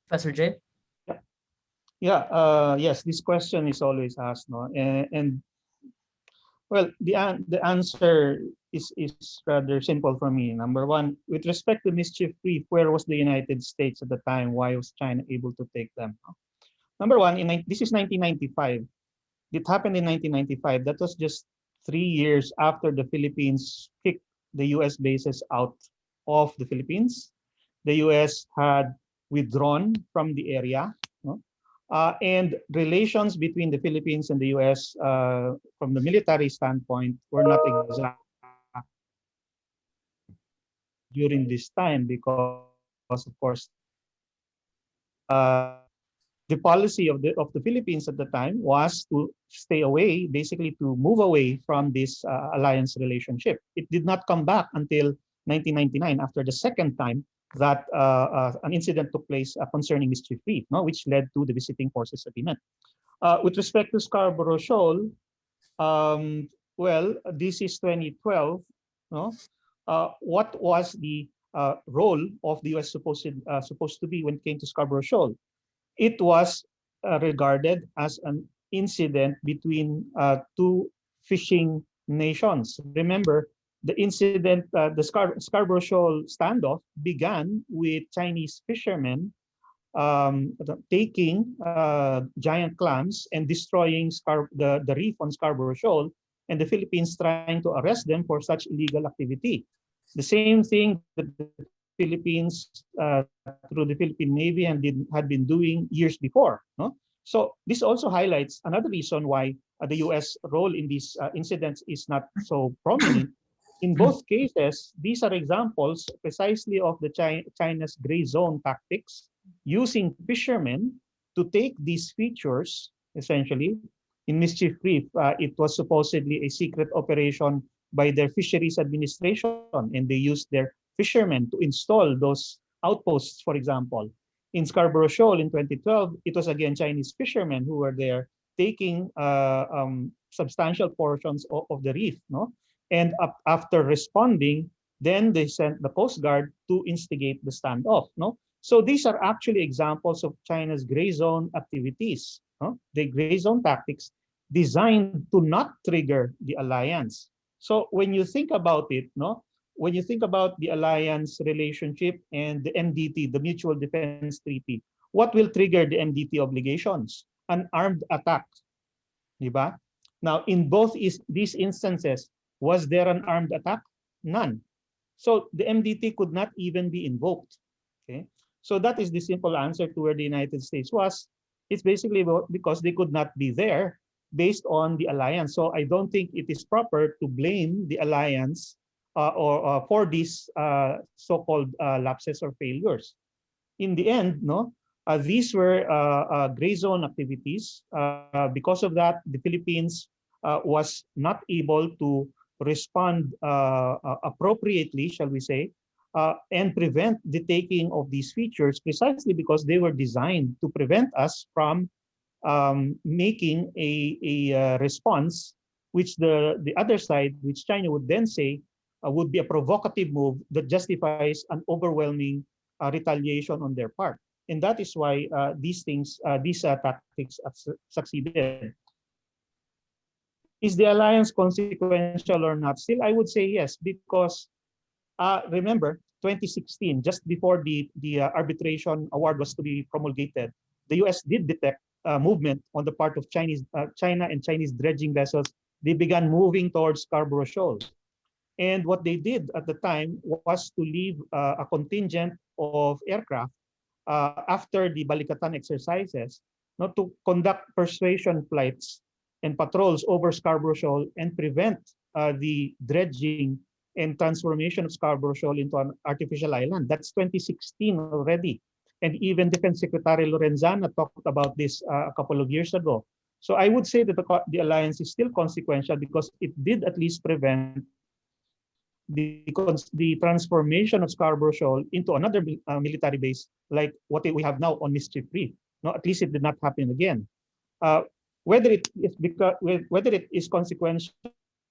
Professor Jay? Yes, this question is always asked, no? And well, the answer is rather simple for me. Number one, with respect to mischief reef, where was the United States at the time? Why was China able to take them? Number one, this is 1995. It happened in 1995. That was just 3 years after the Philippines kicked the U.S. bases out of the Philippines. The U.S. had withdrawn from the area, no? And relations between the Philippines and the U.S. From the military standpoint were not exact during this time because, of course, the policy of the Philippines at the time was to stay away, basically to move away from this alliance relationship. It did not come back until 1999, after the second time that an incident took place concerning mischief reef, no, which led to the visiting forces agreement. With respect to Scarborough Shoal, well, this is 2012. No, what was the role of the U.S. supposed to be when it came to Scarborough Shoal? It was regarded as an incident between two fishing nations. Remember, the incident, the Scarborough Shoal standoff began with Chinese fishermen taking giant clams and destroying the reef on Scarborough Shoal, and the Philippines trying to arrest them for such illegal activity. The same thing that the Philippines, through the Philippine Navy, had been doing years before. No? So this also highlights another reason why the U.S. role in these incidents is not so prominent. In both cases, these are examples precisely of the China's gray zone tactics, using fishermen to take these features, essentially. In Mischief Reef, it was supposedly a secret operation by their fisheries administration, and they used their fishermen to install those outposts, for example. In Scarborough Shoal in 2012, it was again Chinese fishermen who were there taking substantial portions of the reef, no? And after responding, then they sent the Coast Guard to instigate the standoff, no? So these are actually examples of China's gray zone activities, no? The gray zone tactics designed to not trigger the alliance. So when you think about it, no, when you think about the alliance relationship and the MDT, the Mutual Defense Treaty, what will trigger the MDT obligations? An armed attack, diba? Now, in both these instances, was there an armed attack? None. So the MDT could not even be invoked. Okay, so that is the simple answer to where the United States was. It's basically because they could not be there based on the alliance. So I don't think it is proper to blame the alliance or for these so-called lapses or failures. In the end, no, these were gray zone activities. Because of that, the Philippines was not able to respond appropriately, shall we say, and prevent the taking of these features precisely because they were designed to prevent us from making a response, which the other side, which China would then say, would be a provocative move that justifies an overwhelming retaliation on their part. And that is why these tactics succeeded. Is the alliance consequential or not? Still, I would say yes, because remember, 2016, just before the arbitration award was to be promulgated, the U.S. did detect movement on the part of China and Chinese dredging vessels. They began moving towards Scarborough Shoal. And what they did at the time was to leave a contingent of aircraft after the Balikatan exercises, not to conduct persuasion flights and patrols over Scarborough Shoal and prevent the dredging and transformation of Scarborough Shoal into an artificial island. That's 2016 already. And even Defense Secretary Lorenzana talked about this a couple of years ago. So I would say that the alliance is still consequential because it did at least prevent the transformation of Scarborough Shoal into another military base like what we have now on Mischief Reef. No, at least it did not happen again. Whether it is consequential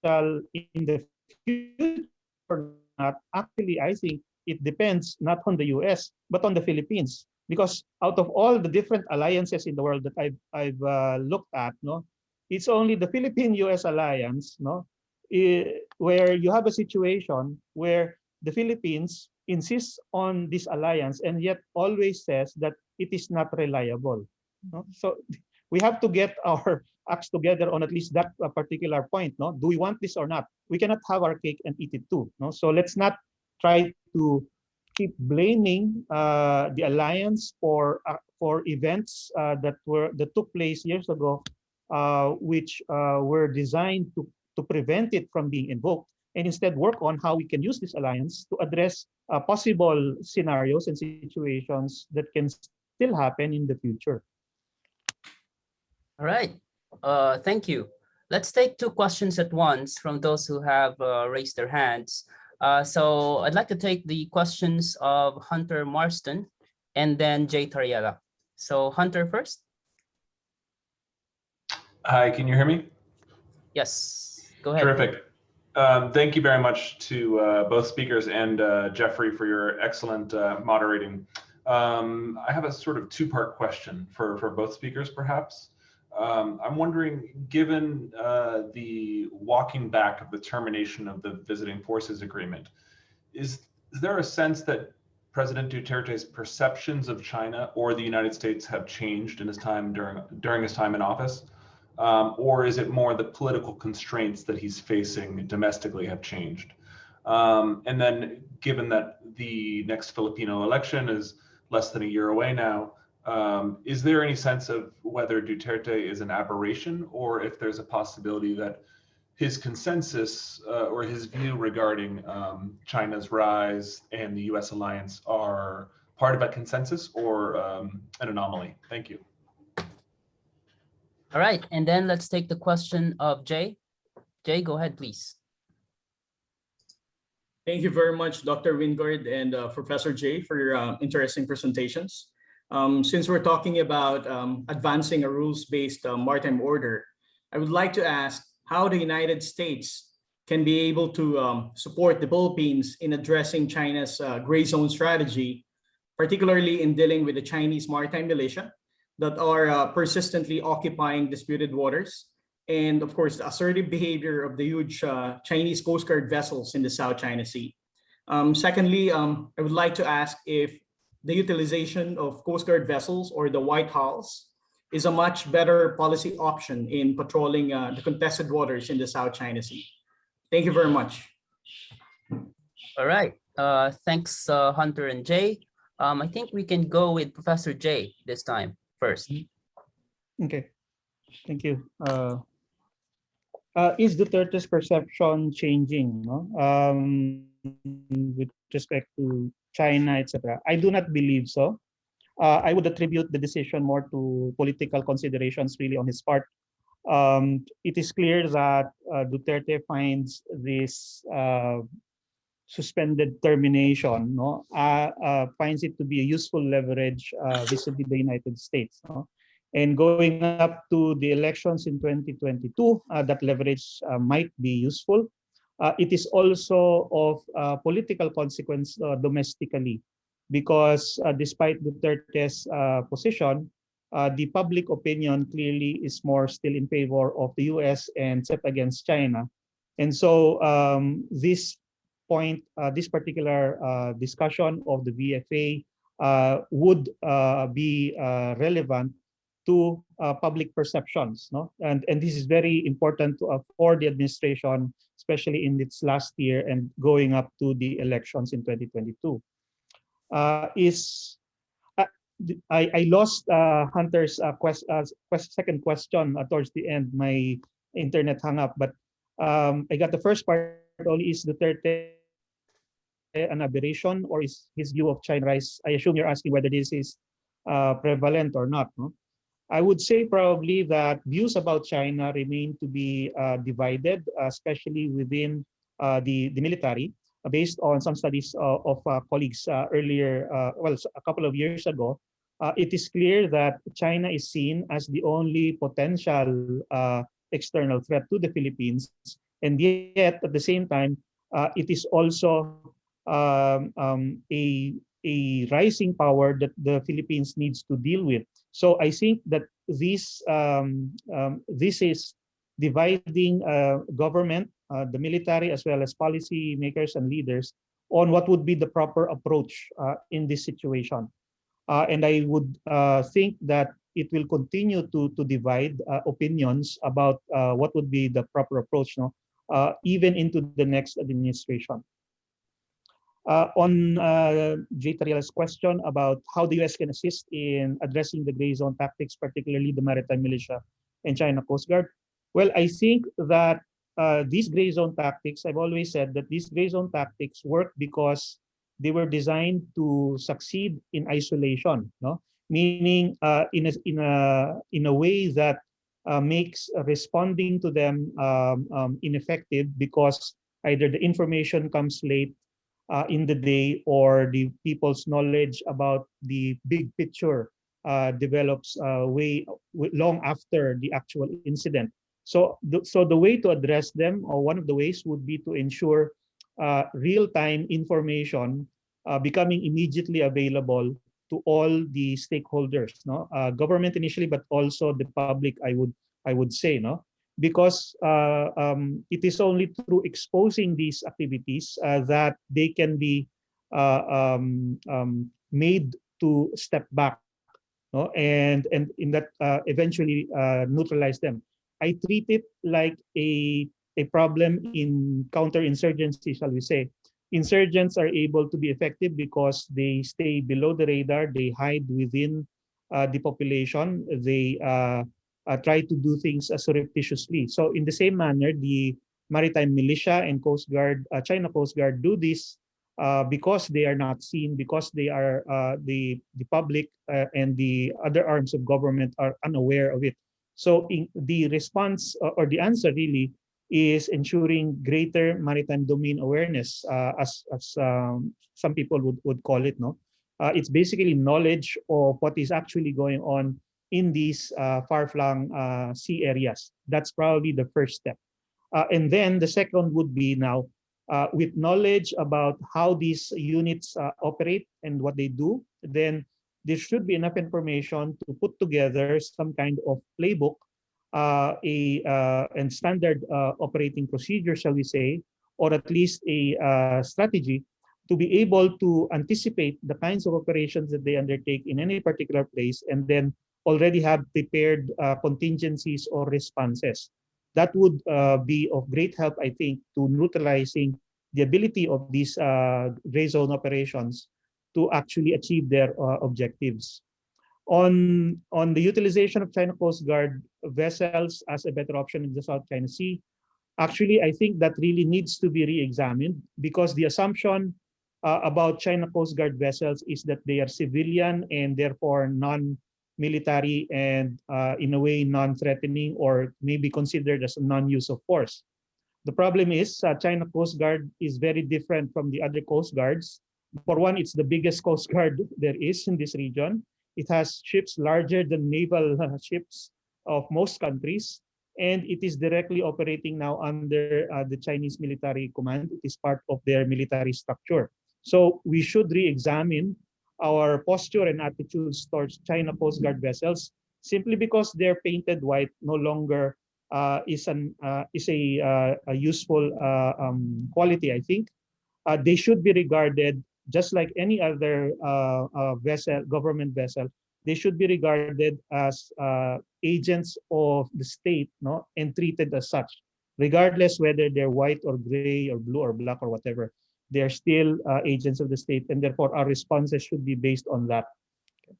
in the future or not, actually, I think it depends not on the U.S. but on the Philippines, because out of all the different alliances in the world that I've looked at, no, it's only the Philippine-U.S. alliance, no, where you have a situation where the Philippines insists on this alliance and yet always says that it is not reliable. No? So we have to get our acts together on at least that particular point. No, do we want this or not? We cannot have our cake and eat it too. No, so let's not try to keep blaming the alliance for events that took place years ago, which were designed to prevent it from being invoked, and instead work on how we can use this alliance to address possible scenarios and situations that can still happen in the future. All right. Thank you. Let's take two questions at once from those who have raised their hands. So I'd like to take the questions of Hunter Marston and then Jay Tariela. So Hunter first. Hi, can you hear me? Yes, go ahead. Terrific. Thank you very much to both speakers and Jeffrey for your excellent moderating. I have a sort of two-part question for both speakers, perhaps. I'm wondering, given the walking back of the termination of the visiting forces agreement, is there a sense that President Duterte's perceptions of China or the United States have changed in his time during his time in office? Or is it more the political constraints that he's facing domestically have changed? And then given that the next Filipino election is less than a year away now, is there any sense of whether Duterte is an aberration or if there's a possibility that his consensus or his view regarding China's rise and the US alliance are part of a consensus or an anomaly? Thank you. All right, and then let's take the question of Jay. Jay, go ahead, please. Thank you very much, Dr. Wingard and Professor Jay, for your interesting presentations. Since we're talking about advancing a rules-based maritime order, I would like to ask how the United States can be able to support the Philippines in addressing China's gray zone strategy, particularly in dealing with the Chinese maritime militia that are persistently occupying disputed waters, and of course, the assertive behavior of the huge Chinese Coast Guard vessels in the South China Sea. Secondly, I would like to ask if the utilization of Coast Guard vessels or the White Hulls is a much better policy option in patrolling the contested waters in the South China Sea. Thank you very much. All right, thanks Hunter and Jay. I think we can go with Professor Jay this time first. Okay, thank you. Is Duterte's perception changing, no? With respect to China, etc.? I do not believe so. I would attribute the decision more to political considerations really on his part. It is clear that Duterte finds this suspended termination, no, finds it to be a useful leverage vis-a-vis the United States. No? And going up to the elections in 2022, that leverage might be useful. It is also of political consequence domestically, because despite Duterte's position, the public opinion clearly is more still in favor of the US and set against China. And so this point, this particular discussion of the VFA would be relevant to public perceptions, no? And this is very important for the administration, especially in its last year and going up to the elections in 2022. I lost Hunter's second question towards the end. My internet hung up, but I got the first part only. Is Duterte an aberration or is his view of China rise? I assume you're asking whether this is prevalent or not. No? I would say probably that views about China remain to be divided, especially within the military, based on some studies of colleagues earlier, well, a couple of years ago. It is clear that China is seen as the only potential external threat to the Philippines, and yet at the same time, it is also a rising power that the Philippines needs to deal with. So I think that this is dividing government the military as well as policy makers and leaders on what would be the proper approach in this situation. And I would think that it will continue to divide opinions about what would be the proper approach, no? Even into the next administration. On Jay Tariela's question about how the US can assist in addressing the gray zone tactics, particularly the maritime militia and China Coast Guard. Well, I think that these gray zone tactics, I've always said that these gray zone tactics work because they were designed to succeed in isolation, no? Meaning in a way that makes responding to them ineffective because either the information comes late in the day or the people's knowledge about the big picture develops long after the actual incident. So the way to address them, or one of the ways, would be to ensure real-time information becoming immediately available to all the stakeholders, no? Government initially, but also the public, I would say, no? Because it is only through exposing these activities that they can be made to step back, no? And in that eventually neutralize them. I treat it like a problem in counterinsurgency, shall we say. Insurgents are able to be effective because they stay below the radar, they hide within the population, they try to do things surreptitiously. So in the same manner, the maritime militia and Coast Guard, China Coast Guard, do this because they are not seen, because they are the public and the other arms of government are unaware of it. So the response or the answer really is ensuring greater maritime domain awareness, as some people would call it. No, it's basically knowledge of what is actually going on in these far-flung sea areas. That's probably the first step. And then the second would be now, with knowledge about how these units operate and what they do, then there should be enough information to put together some kind of playbook, and standard operating procedure, shall we say, or at least a strategy to be able to anticipate the kinds of operations that they undertake in any particular place, and then already have prepared contingencies or responses. That would be of great help, I think, to neutralizing the ability of these gray zone operations to actually achieve their objectives. On the utilization of China Coast Guard vessels as a better option in the South China Sea, actually, I think that really needs to be re-examined, because the assumption about China Coast Guard vessels is that they are civilian and therefore non-military and in a way non-threatening, or maybe considered as a non-use of force. The problem is China Coast Guard is very different from the other Coast Guards. For one, it's the biggest Coast Guard there is in this region. It has ships larger than naval ships of most countries, and it is directly operating now under the Chinese military command. It is part of their military structure. So we should re-examine our posture and attitudes towards China Coast Guard vessels, simply because they're painted white no longer is a useful quality, I think. They should be regarded just like any other vessel, government vessel. They should be regarded as agents of the state, no, and treated as such, regardless whether they're white or gray or blue or black or whatever. They're still agents of the state, and therefore our responses should be based on that. Okay.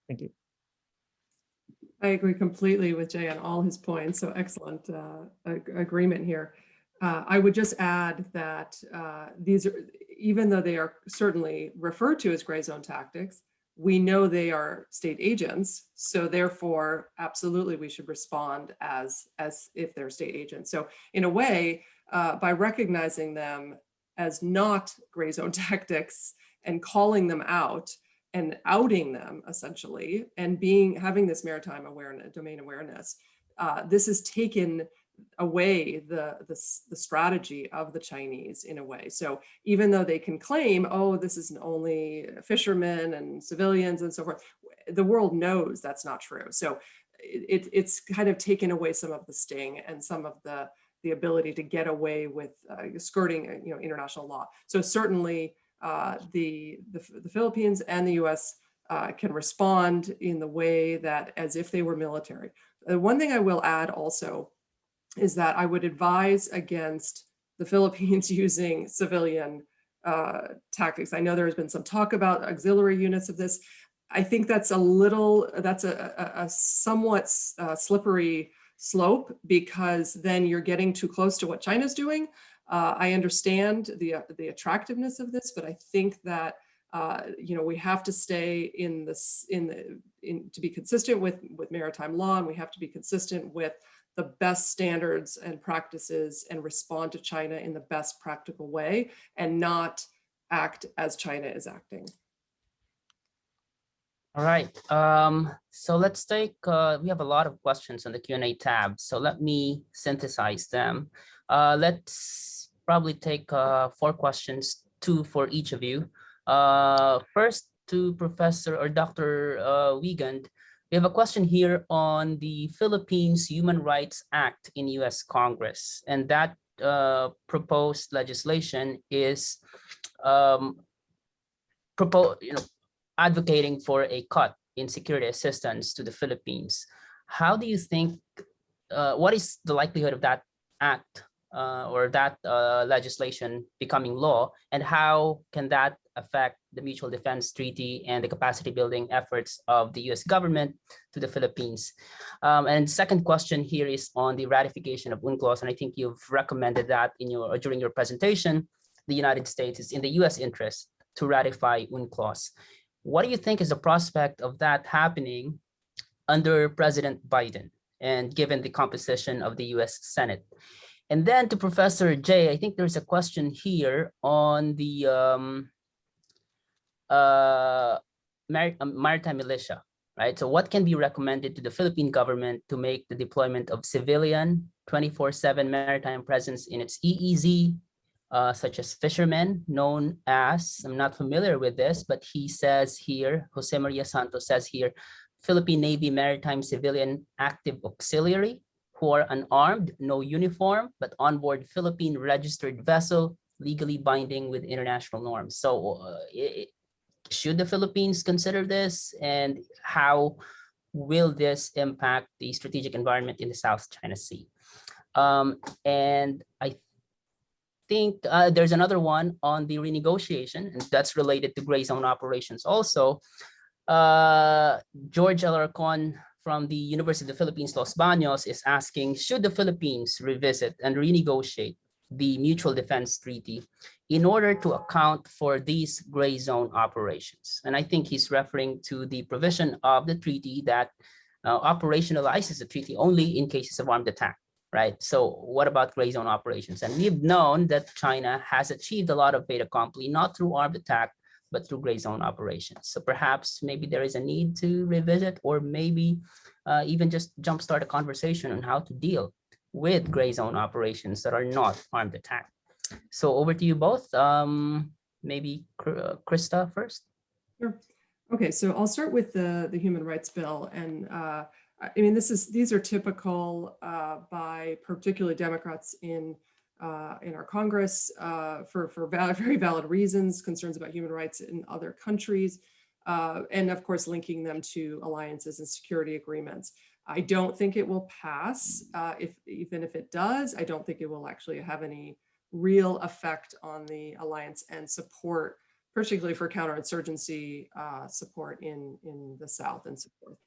Thank you. I agree completely with Jay on all his points. So excellent agreement here. I would just add that these are, even though they are certainly referred to as gray zone tactics, we know they are state agents. So therefore, absolutely, we should respond as if they're state agents. So in a way, by recognizing them as not gray zone tactics and calling them out and outing them essentially, and having this maritime awareness, domain awareness, this has taken away the strategy of the Chinese in a way. So even though they can claim, oh, this is only fishermen and civilians and so forth, the world knows that's not true. So it's kind of taken away some of the sting and some of the the ability to get away with skirting, international law. So certainly the Philippines and the U.S. Can respond in the way that as if they were military. One thing I will add also is that I would advise against the Philippines using civilian tactics. I know there has been some talk about auxiliary units of this. I think that's a somewhat slippery slope, because then you're getting too close to what China's doing. I understand the attractiveness of this, but I think that we have to stay to be consistent with maritime law, and we have to be consistent with the best standards and practices and respond to China in the best practical way, and not act as China is acting. All right. So let's take, we have a lot of questions on the Q&A tab. So let me synthesize them. Let's probably take 4 questions, 2 for each of you. First, to Professor or Dr. Wiegand, we have a question here on the Philippines Human Rights Act in US Congress. And that proposed legislation is advocating for a cut in security assistance to the Philippines. How do you think, what is the likelihood of that act or that legislation becoming law, and how can that affect the Mutual Defense Treaty and the capacity building efforts of the US government to the Philippines? And second question here is on the ratification of UNCLOS, and I think you've recommended that during your presentation. The United States is in the US interest to ratify UNCLOS. What do you think is the prospect of that happening under President Biden, and given the composition of the US Senate? And then to Professor Jay, I think there's a question here on the maritime militia, right? So what can be recommended to the Philippine government to make the deployment of civilian 24/7 maritime presence in its EEZ, such as fishermen, known as, I'm not familiar with this, but he says here, Jose Maria Santos says here, Philippine Navy Maritime Civilian Active Auxiliary, who are unarmed, no uniform, but onboard Philippine registered vessel, legally binding with international norms. So should the Philippines consider this, and how will this impact the strategic environment in the South China Sea? And I think there's another one on the renegotiation, and that's related to gray zone operations also. George Alarcon from the University of the Philippines, Los Baños, is asking, should the Philippines revisit and renegotiate the Mutual Defense Treaty in order to account for these gray zone operations? And I think he's referring to the provision of the treaty that operationalizes the treaty only in cases of armed attack, right? So what about gray zone operations? And we've known that China has achieved a lot of fait accompli, not through armed attack, but through gray zone operations. So perhaps maybe there is a need to revisit, or maybe even just jumpstart a conversation on how to deal with gray zone operations that are not armed attack. So over to you both. Maybe Krista first. Sure. Okay, so I'll start with the human rights bill, and I mean these are typical by particularly Democrats in our Congress for very valid reasons, concerns about human rights in other countries, and of course linking them to alliances and security agreements. I don't think it will pass. Even if it does, I don't think it will actually have any real effect on the alliance and support, particularly for counterinsurgency support in the South and so forth.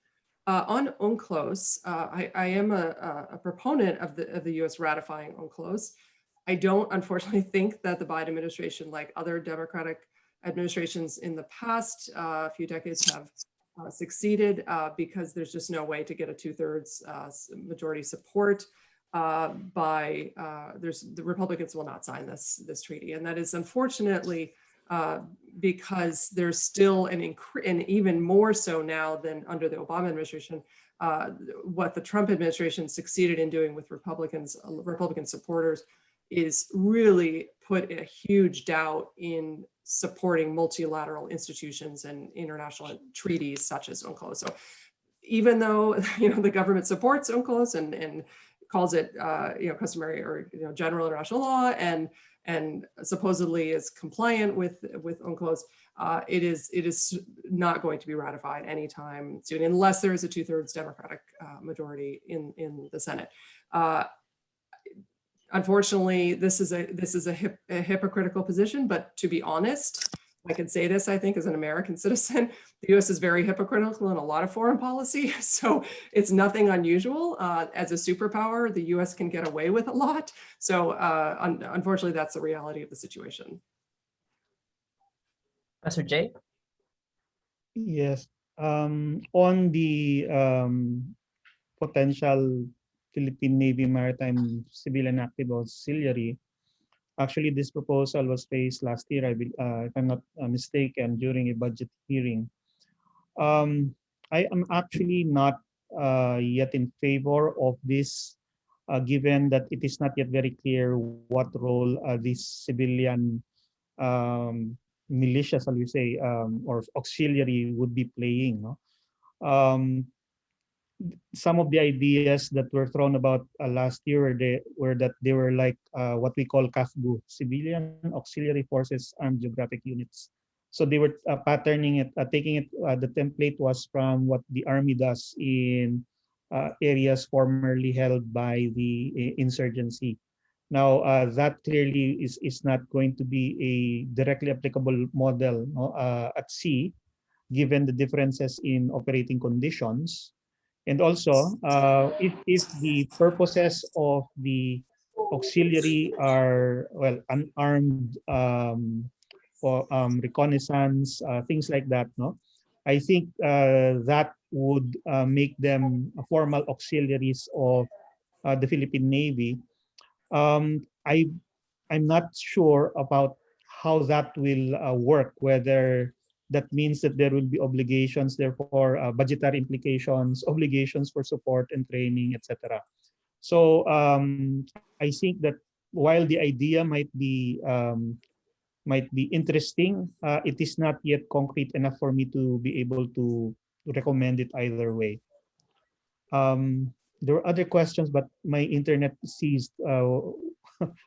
On UNCLOS, I am a proponent of the U.S. ratifying UNCLOS. I don't, unfortunately, think that the Biden administration, like other Democratic administrations in the past few decades, have succeeded because there's just no way to get a 2/3 majority support. The Republicans will not sign this treaty, and that is unfortunately because there's still and even more so now than under the Obama administration, what the Trump administration succeeded in doing with Republican supporters is really put a huge doubt in supporting multilateral institutions and international treaties such as UNCLOS. So even though the government supports UNCLOS and calls it customary or general international law and supposedly is compliant with UNCLOS, it is not going to be ratified anytime soon, unless there is a 2/3 Democratic majority in the Senate. Unfortunately, this is a hypocritical position, but to be honest, I can say this, I think, as an American citizen, the US is very hypocritical in a lot of foreign policy. So it's nothing unusual. As a superpower, the US can get away with a lot. So unfortunately, that's the reality of the situation. Professor Jay? Yes. On the potential Philippine Navy Maritime Civilian Active Auxiliary, actually, this proposal was faced last year, if I'm not mistaken, during a budget hearing. I am actually not yet in favor of this, given that it is not yet very clear what role this civilian militia, shall we say, or auxiliary would be playing. No? Some of the ideas that were thrown about last year were that they were like what we call CAFGU, Civilian Auxiliary Forces Armed Geographic Units. So they were patterning it, taking it, the template was from what the Army does in areas formerly held by the insurgency. Now, that clearly is not going to be a directly applicable model at sea, given the differences in operating conditions. And also, if the purposes of the auxiliary are, well, unarmed or reconnaissance, things like that, no? I think that would make them formal auxiliaries of the Philippine Navy. I'm not sure about how that will work, whether that means that there will be obligations, therefore budgetary implications, obligations for support and training, etc. So I think that while the idea might be interesting, it is not yet concrete enough for me to be able to recommend it either way. There were other questions, but my internet ceased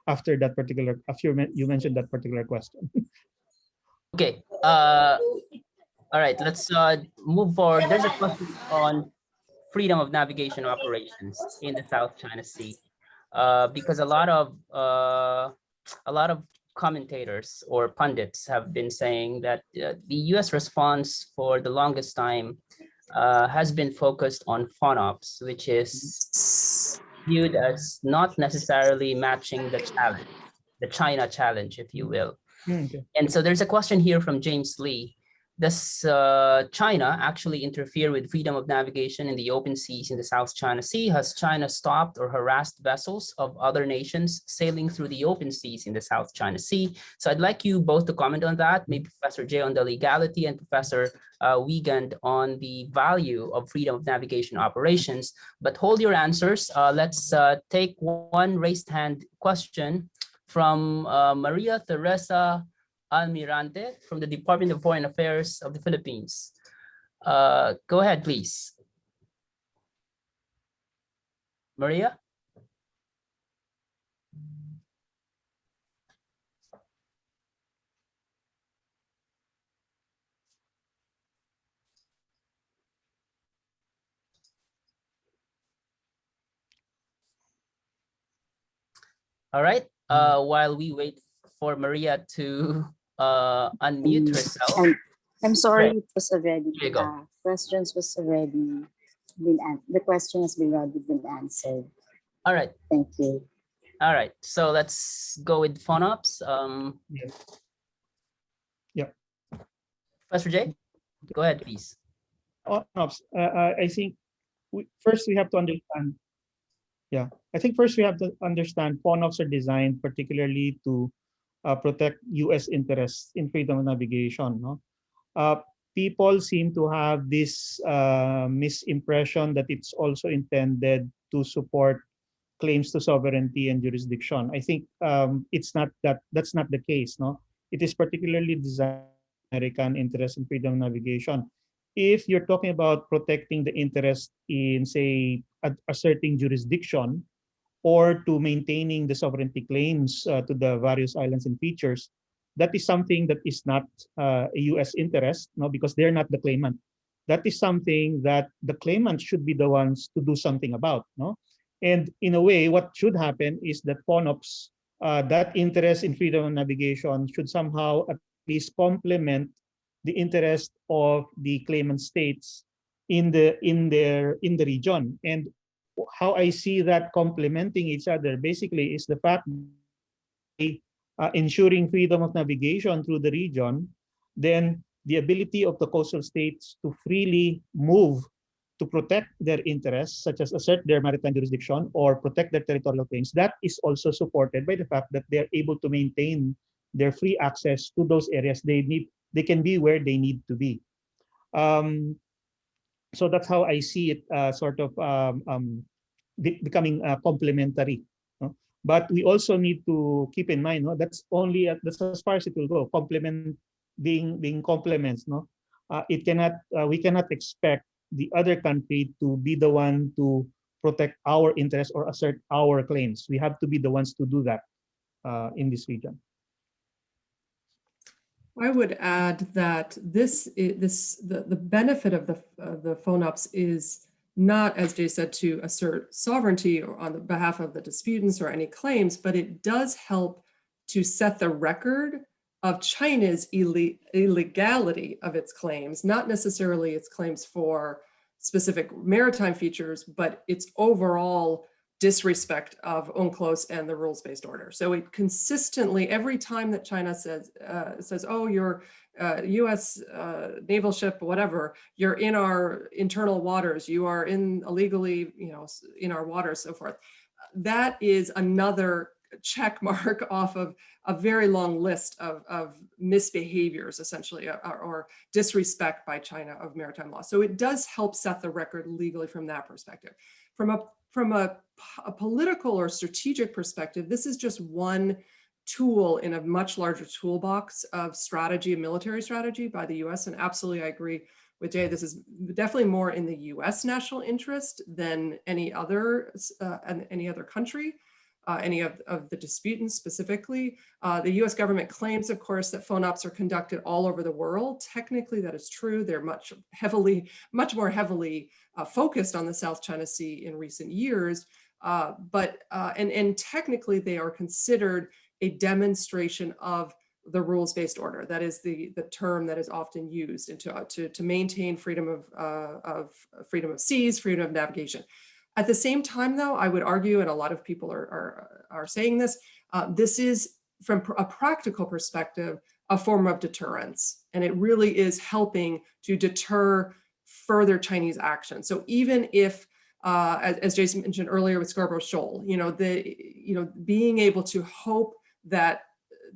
after that particular. After you mentioned that particular question. Okay. All right, let's move forward. There's a question on freedom of navigation operations in the South China Sea, because a lot of commentators or pundits have been saying that the U.S. response for the longest time has been focused on FONOPS, which is viewed as not necessarily matching the challenge, the China challenge, if you will. Okay. And so there's a question here from James Lee. Does China actually interfere with freedom of navigation in the open seas in the South China Sea? Has China stopped or harassed vessels of other nations sailing through the open seas in the South China Sea? So I'd like you both to comment on that, maybe Professor Jay on the legality and Professor Wiegand on the value of freedom of navigation operations. But hold your answers. Let's take one raised hand question from Maria Teresa Almirante from the Department of Foreign Affairs of the Philippines. Go ahead, please. Maria? All right, while we wait for Maria to unmute herself. I'm sorry, Right. it was already, Here you go. questions was already the question has been already been answered. All right, Thank you. all right. So let's go with FONOPS. Yes. Yeah. Professor Jay, go ahead, please. FONOPS, I think first we have to understand. Yeah, I think first we have to understand FONOPS are designed particularly to protect U.S. interests in freedom of navigation. No? People seem to have this misimpression that it's also intended to support claims to sovereignty and jurisdiction. I think it's not that's not the case. No, it is particularly designed for American interest in freedom of navigation. If you're talking about protecting the interest in, say, asserting jurisdiction or to maintaining the sovereignty claims to the various islands and features, that is something that is not a U.S. interest, no, because they're not the claimant. That is something that the claimants should be the ones to do something about, no? And in a way, what should happen is that FONOPS, that interest in freedom of navigation should somehow at least complement the interest of the claimant states in the region. And how I see that complementing each other basically is the fact that ensuring freedom of navigation through the region, then the ability of the coastal states to freely move to protect their interests, such as assert their maritime jurisdiction or protect their territorial claims, that is also supported by the fact that they're able to maintain their free access to those areas they can be where they need to be. So that's how I see it becoming complementary. No? But we also need to keep in mind, no, that's as far as it will go. Complement being complements. No, we cannot expect the other country to be the one to protect our interests or assert our claims. We have to be the ones to do that in this region. I would add that the benefit of the FONOPS is not, as Jay said, to assert sovereignty or on the behalf of the disputants or any claims, but it does help to set the record of China's illegality of its claims, not necessarily its claims for specific maritime features, but its overall disrespect of UNCLOS and the rules-based order. So it consistently, every time that China says, oh, you're U.S. naval ship, whatever, you're in our internal waters, you are illegally, in our waters, so forth. That is another check mark off of a very long list of misbehaviors, essentially, or disrespect by China of maritime law. So it does help set the record legally from that perspective. From a political or strategic perspective, this is just one tool in a much larger toolbox of strategy and military strategy by the US. And absolutely, I agree with Jay, this is definitely more in the US national interest than any other country. Any of the disputants specifically. The US government claims, of course, that FONOPS are conducted all over the world. Technically, that is true. They're much more heavily focused on the South China Sea in recent years. And technically, they are considered a demonstration of the rules-based order. That is the term that is often used to maintain freedom of seas, freedom of navigation. At the same time, though, I would argue, and a lot of people are saying this, this is, from a practical perspective, a form of deterrence. And it really is helping to deter further Chinese action. So even if, as Jason mentioned earlier with Scarborough Shoal, being able to hope that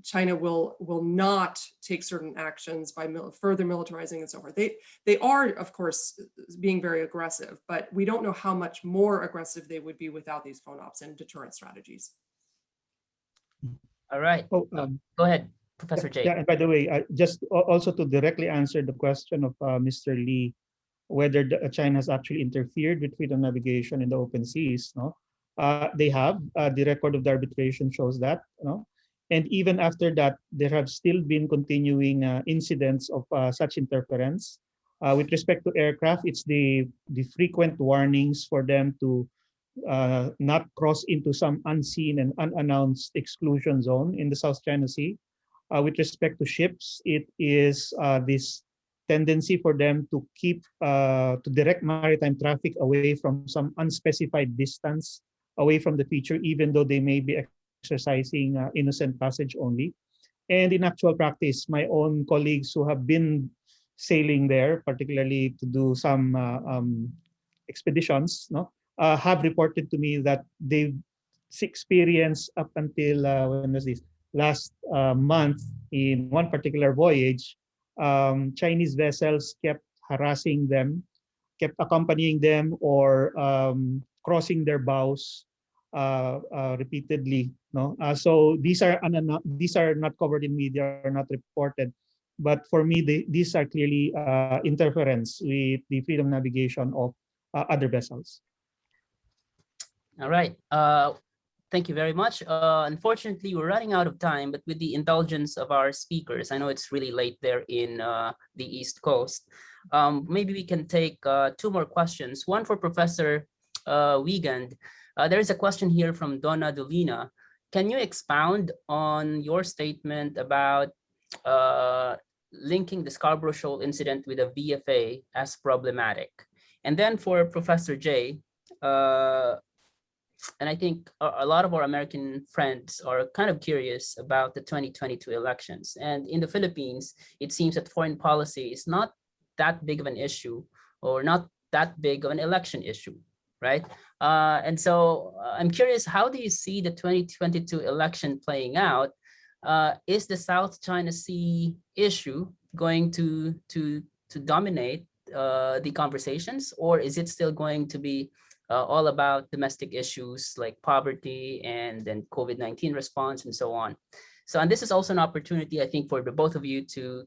China will not take certain actions by further militarizing and so forth. They are, of course, being very aggressive, but we don't know how much more aggressive they would be without these FONOPS and deterrent strategies. All right. Oh, go ahead, Professor Jay. Yeah, and by the way, just also to directly answer the question of Mr. Lee, whether China has actually interfered with freedom of navigation in the open seas, no? They have. The record of the arbitration shows that, no? And even after that, there have still been continuing incidents of such interference. With respect to aircraft, it's the frequent warnings for them to not cross into some unseen and unannounced exclusion zone in the South China Sea. With respect to ships, it is this tendency for them to direct maritime traffic away from some unspecified distance away from the feature, even though they may be exercising innocent passage only. And in actual practice, my own colleagues who have been sailing there, particularly to do some expeditions, no, have reported to me that they've experienced up until when was this? Last month in one particular voyage, Chinese vessels kept harassing them, kept accompanying them, or crossing their bows repeatedly. No, so these are not covered in media or not reported, but for me, these are clearly interference with the freedom of navigation of other vessels. All right. Thank you very much. Unfortunately, we're running out of time, but with the indulgence of our speakers, I know it's really late there in the East Coast. Maybe we can take two more questions. One for Professor Wiegand. There is a question here from Donna Dolina. Can you expound on your statement about linking the Scarborough Shoal incident with a VFA as problematic? And then for Professor J, and I think a lot of our American friends are kind of curious about the 2022 elections. And in the Philippines, it seems that foreign policy is not that big of an issue, or not that big of an election issue, right? And so I'm curious, how do you see the 2022 election playing out? Is the South China Sea issue going to dominate the conversations, or is it still going to be all about domestic issues like poverty and then COVID-19 response and so on? So, and this is also an opportunity, I think, for the both of you to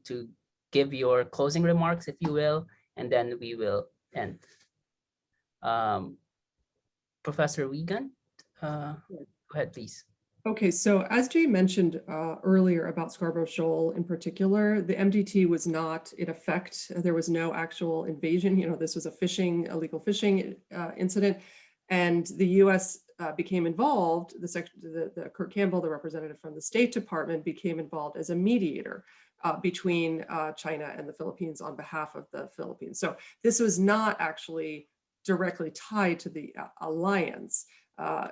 give your closing remarks, if you will, and then we will end. Professor Wiegand, go ahead, please. Okay, so as Jay mentioned earlier about Scarborough Shoal in particular, the MDT was not in effect. There was no actual invasion. You know, this was a illegal fishing incident, and the U.S. Became involved. The Kurt Campbell, the representative from the State Department, became involved as a mediator between China and the Philippines on behalf of the Philippines. So this was not actually directly tied to the alliance.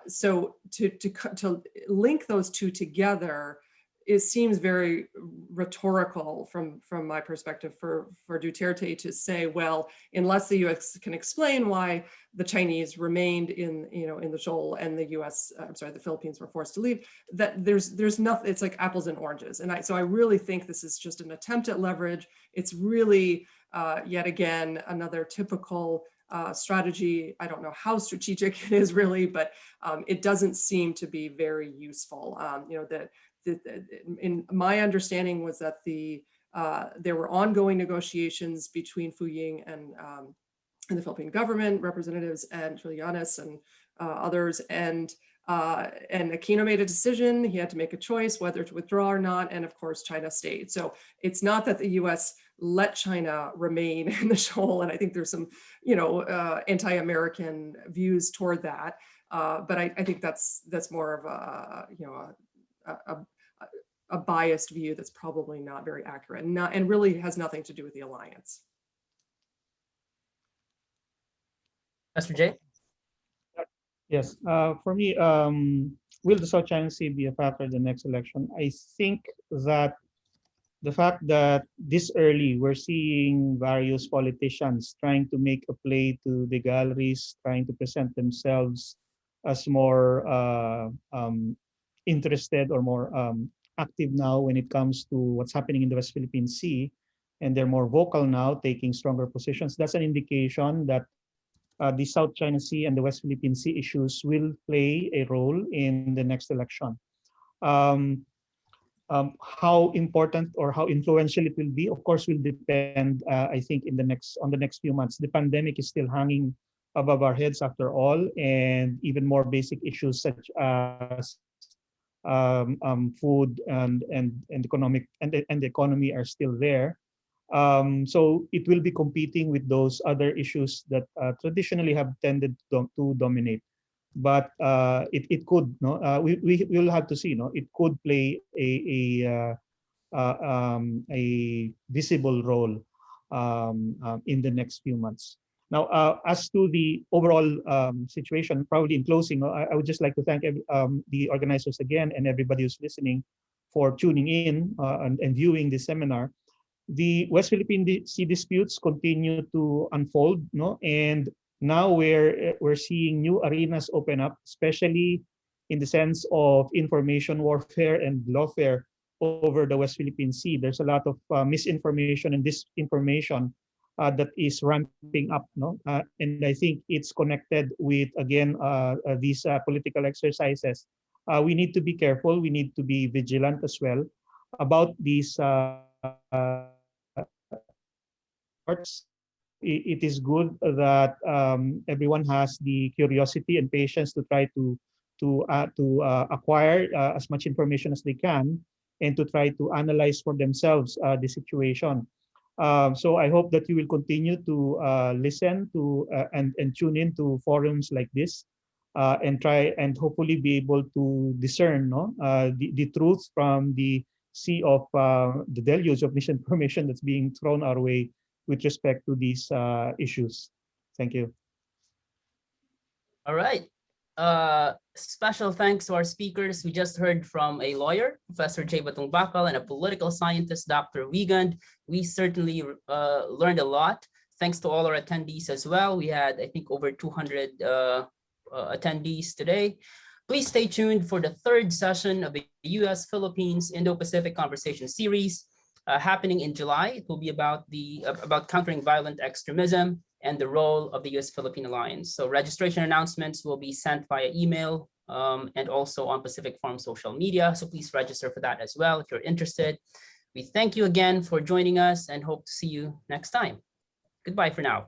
So to link those two together, it seems very rhetorical from my perspective for Duterte to say, well, unless the U.S. can explain why the Chinese remained in the shoal and the U.S. The Philippines were forced to leave, that there's nothing. It's like apples and oranges. And so I really think this is just an attempt at leverage. It's really yet again another typical strategy. I don't know how strategic it is really, but it doesn't seem to be very useful. In my understanding was that there were ongoing negotiations between Fu Ying and the Philippine government representatives and Trillanes and others, and Aquino made a decision. He had to make a choice whether to withdraw or not, and of course China stayed. So it's not that the U.S. let China remain in the shoal, and I think there's some anti-American views toward that. But I think that's more of a biased view that's probably not very accurate and really has nothing to do with the alliance. Pastor Jay? Yes, for me, will the South China Sea be a factor in the next election? I think that the fact that this early we're seeing various politicians trying to make a play to the galleries, trying to present themselves as more interested or more active now when it comes to what's happening in the West Philippine Sea, and they're more vocal now, taking stronger positions. That's an indication that the South China Sea and the West Philippine Sea issues will play a role in the next election. How important or how influential it will be, of course, will depend, I think, on the next few months. The pandemic is still hanging above our heads after all, and even more basic issues such as food and the economy are still there. So it will be competing with those other issues that traditionally have tended to dominate. But it could, we will have to see. It could play a visible role in the next few months. Now, as to the overall situation, probably in closing, I would just like to thank the organizers again and everybody who's listening for tuning in and viewing this seminar. The West Philippine Sea disputes continue to unfold, and now we're seeing new arenas open up, especially in the sense of information warfare and lawfare over the West Philippine Sea. There's a lot of misinformation and disinformation that is ramping up, and I think it's connected with, again, these political exercises. We need to be careful. We need to be vigilant as well about these parts. It is good that everyone has the curiosity and patience to try to to acquire as much information as they can and to try to analyze for themselves the situation. So I hope that you will continue to listen to and tune in to forums like this and try and hopefully be able to discern the truth from the sea of the deluge of misinformation that's being thrown our way with respect to these issues. Thank you. All right. Special thanks to our speakers. We just heard from a lawyer, Professor J. Batongbacal, and a political scientist, Dr. Wiegand. We certainly learned a lot. Thanks to all our attendees as well. We had, I think, over 200 attendees today. Please stay tuned for the third session of the U.S.-Philippines Indo-Pacific Conversation Series happening in July. It will be about countering violent extremism and the role of the U.S.-Philippine Alliance. So registration announcements will be sent via email and also on Pacific Forum social media. So please register for that as well if you're interested. We thank you again for joining us and hope to see you next time. Goodbye for now.